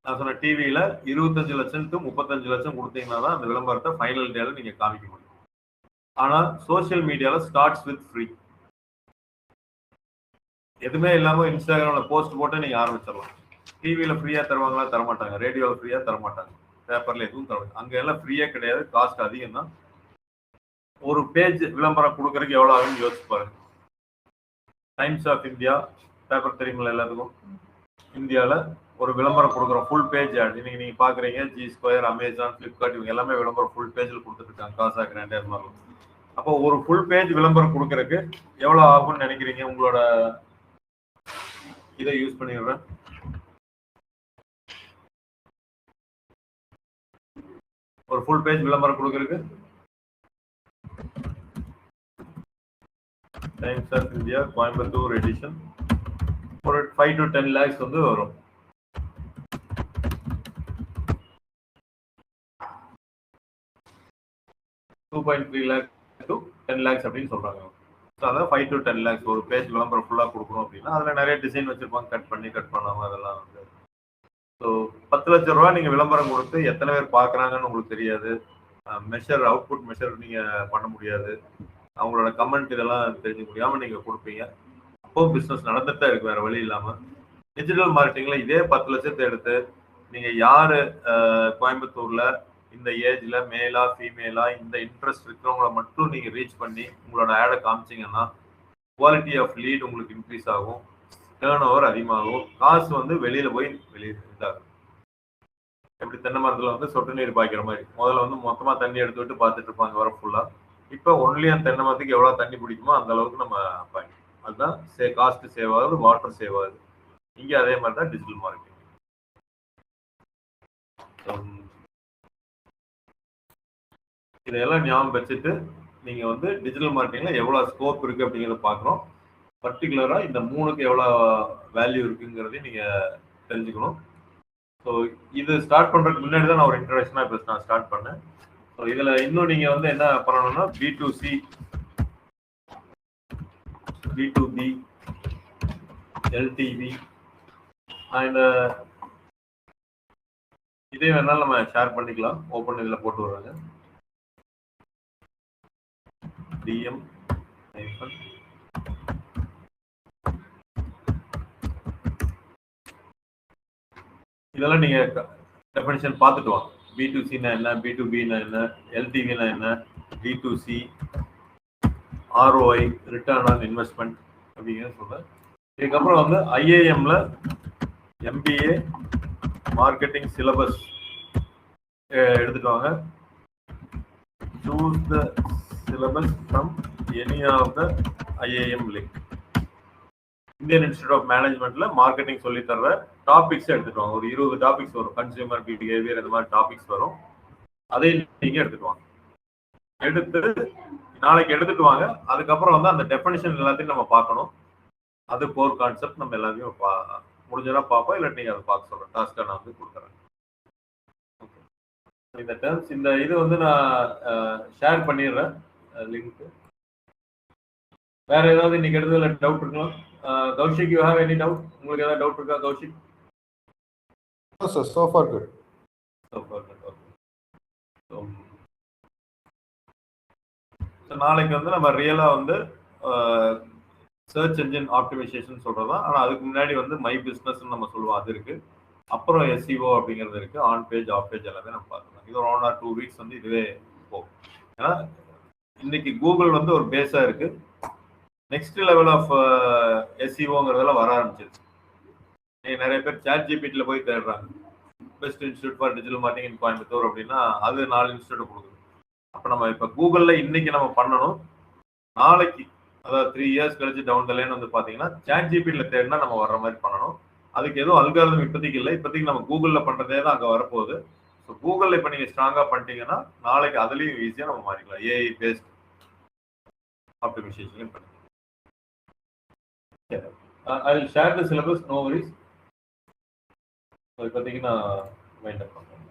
நான் சொன்ன டிவியில 25 லட்சம் to 35 லட்சம் கொடுத்தீங்கன்னா தான் அந்த விளம்பரத்தை ஃபைனல் டேல நீங்க காமிக்க முடியும். ஆனா சோசியல் மீடியால ஸ்டார்ட்ஸ் வித் ஃப்ரீ. எதுவுமே இல்லாம இன்ஸ்டாகிராம்ல போஸ்ட் போட்டு நீங்க ஆரம்பிச்சிடலாம். டிவியில ஃப்ரீயா தருவாங்களா? தரமாட்டாங்க. ரேடியோல ஃப்ரீயா தரமாட்டாங்க. பேப்பர்ல எதுவும் தரமாட்டாங்க. அங்க எல்லாம் ஃப்ரீயா கிடையாது. காஸ்ட் அதிகம் தான். ஒரு பேஜ் விளம்பரம் கொடுக்கறதுக்கு எவ்வளவு ஆகும்னு யோசிச்சு பாருங்க. டைம்ஸ் ஆஃப் இந்தியா பேப்பர் தெரியுங்களா எல்லாத்துக்கும்? இந்தியாவில் ஒரு விளம்பரம் கொடுக்குறோம், ஃபுல் பேஜ் ஆட். இன்னைக்கு நீங்க பாக்குறீங்க ஜி ஸ்கொயர், அமேசான், பிளிப்கார்ட் இவங்க எல்லாமே விளம்பரம் ஃபுல் பேஜில் கொடுத்துட்டு இருக்காங்க. காசா கிராண்ட் அது மாதிரி. அப்போ ஒரு ஃபுல் பேஜ் விளம்பரம் கொடுக்கறதுக்கு எவ்வளவு ஆகும்னு நினைக்கிறீங்க? உங்களோட இதை யூஸ் பண்ணிடுறேன். ஒரு ஃபுல் பேஜ் விளம்பரம் கொடுக்கறதுக்கு Times of India Coimbatore edition ஒரு 5 to 10 lakhs வந்து வரும். $2.3 lakh to 10 lakhs அப்படின்னு சொல்றாங்க. அதாவது 5 to 10 lakhs ஒரு பேஜ் விளம்பரம் ஃபுல்லா கொடுக்கணும் அப்படின்னா அதுல நிறைய டிசைன் வச்சிருப்பாங்க, கட் பண்ணி கட் பண்ணாம அதெல்லாம் வந்து. ஸோ 10 லட்சம் ரூபாய் நீங்க விளம்பரம் கொடுத்து எத்தனை பேர் பாக்குறாங்கன்னு உங்களுக்கு தெரியாது. மெஷர் அவுட்புட் மெஷர் நீங்க பண்ண முடியாது. அவங்களோட கமெண்ட் இதெல்லாம் தெரிஞ்சு முடியாம நீங்க கொடுப்பீங்க. அப்போ பிசினஸ் நடந்துட்டு தான் இருக்கு, வேற வழி இல்லாம. டிஜிட்டல் மார்க்கெட்டிங்ல இதே 10 லட்சத்தை எடுத்து நீங்க யாரு கோயம்புத்தூர்ல இந்த ஏஜ்ல மேலா ஃபீமேலா இந்த இன்ட்ரெஸ்ட் இருக்கிறவங்களை மட்டும் நீங்க ரீச் பண்ணி உங்களோட ஆடை காமிச்சிங்கன்னா குவாலிட்டி ஆஃப் லீட் உங்களுக்கு இன்க்ரீஸ் ஆகும், டேர்ன் ஓவர் அதிகமாகும், காசு வந்து வெளியில போய் இதாகும். எப்படி தென்னை மரத்துல வந்து சொட்டு நீர் பாய்க்கிற மாதிரி முதல்ல வந்து மொத்தமா தண்ணி எடுத்து விட்டு பார்த்துட்டு இருப்பாங்க வர ஃபுல்லா. இப்போ ஒன்லி அந்த தென்னை மரத்துக்கு எவ்வளவு தண்ணி பிடிக்குமோ அந்த அளவுக்கு நம்ம பாய்க்கணும். அதுதான் காஸ்ட் சேவ் ஆகுது, வாட்டர் சேவ் ஆகுது. இங்க அதே மாதிரி தான் டிஜிட்டல் மார்க்கெட்டிங். இதெல்லாம் ஞாபகம் வச்சுட்டு நீங்க வந்து டிஜிட்டல் மார்க்கெட்டிங்ல எவ்வளவு ஸ்கோப் இருக்கு அப்படிங்கிறத பாக்குறோம். பர்டிகுலரா இந்த 3க்கு எவ்வளவு வேல்யூ இருக்குங்கிறதையும் நீங்க தெரிஞ்சுக்கணும். ஸோ இது ஸ்டார்ட் பண்றதுக்கு முன்னாடி தான் நான் ஒரு இன்ட்ரடக்ஷனா இப்போ நான் ஸ்டார்ட் பண்ணேன். ஸோ இதுல இன்னும் நீங்க வந்து என்ன பண்ணணும்னா B2C, B2B, LTV அண்ட் இதே வேணாலும் நம்ம ஷேர் பண்ணிக்கலாம். ஓப்பன் இதுல போட்டு வர்றாங்க. DM இதெல்லாம் நீங்க டெஃபினிஷன் பார்த்துட்டு வாங்க. B2Cனா என்ன, B2Bனா என்ன, LTVனா என்ன, D2C, ROI return on investment அப்படிங்கிற சொல்றேன். இதுக்கப்புறம் வந்து IIMல MBA மார்க்கெட்டிங் சிலபஸ் எடுத்துட்டு வாங்க. Choose the syllabus from any of the IIM link. Indian institute of மேனேஜ்மெண்ட்ல மார்க்கெட்டிங் சொல்லி தர்ற டாபிக்ஸ் எடுத்துட்டு வாங்க. ஒரு 20 டாபிக்ஸ் வரும். கன்சியூமர் பிஹேவியர் இந்த மாதிரி டாபிக்ஸ் வரும். அதை நீங்க எடுத்துட்டு வாங்க. எடுத்து நாளைக்கு எடுத்துட்டு வாங்க. அதுக்கப்புறம் வந்து அந்த டெஃபினிஷன் எல்லாத்தையும் நம்ம பார்க்கணும். அது கோர் கான்செப்ட் நம்ம எல்லாத்தையும் முடிஞ்சதா பார்ப்போம். இல்லை நீங்க அதை பார்க்க சொல்றேன். டாஸ்கா நான் வந்து கொடுக்குறேன். இந்த டேர்ம்ஸ் இந்த இது வந்து நான் ஷேர் பண்ணிடுறேன் லிங்க். வேற ஏதாவது இன்னைக்கு எடுத்ததுல டவுட் இருக்கலாம்? Kaushik, you have any doubt? உங்களுக்கு ஏதாவது டவுட் இருக்கா Kaushik? Sir, so far good. So far good. Okay. So நாளைக்கு வந்து நம்ம ரியலா வந்து சர்ச் என்ஜின் ஆப்டிமைசேஷன் சொல்றதா. ஆனா அதுக்கு முன்னாடி வந்து மை பிசினஸ் நம்ம சொல்லுவோம், அது இருக்கு. அப்புறம் SEO அப்படிங்கிறது இருக்கு. ஆன் பேஜ் ஆஃப் பேஜ் எல்லாமே நம்ம பார்க்கலாம். இது ஒரு 1 or 2 weeks வந்து இதுவே போகும். ஏன்னா இன்னைக்கு கூகுள் வந்து ஒரு பேஸா இருக்கு. நெக்ஸ்ட் லெவல் ஆஃப் SEOங்கிறதெல்லாம் வர ஆரம்பிச்சிருச்சு. நிறைய பேர் ChatGPTல போய் தேடுறாங்க. Best institute for digital marketing in Coimbatore அப்படின்னா அது 4 இன்ஸ்டியூட் கொடுக்குது. அப்போ நம்ம இப்போ கூகுள்ல இன்னைக்கு நம்ம பண்ணணும். நாளைக்கு அதாவது 3 years கழிச்சு டவுன் த லைன் வந்து பார்த்தீங்கன்னா ChatGPTல தேடினா நம்ம வர்ற மாதிரி பண்ணணும். அதுக்கு எதுவும் அல்காரிதம் இப்போதைக்கு இல்லை. இப்போதைக்கு நம்ம கூகுளில் பண்ணுறதே தான் அங்கே வரப்போகுது. ஸோ கூகுளில் இப்போ நீங்கள் ஸ்ட்ராங்காக பண்ணிட்டீங்கன்னா நாளைக்கு அதுலேயும் ஈஸியாக நம்ம மாறிக்கலாம். AI பேஸ்ட் ஆப்டிமைசேஷன் பண்ணி. I will share the syllabus, no worries. So இப்போதைக்கு நான் மைண்ட் அப் பண்ணுறேன்.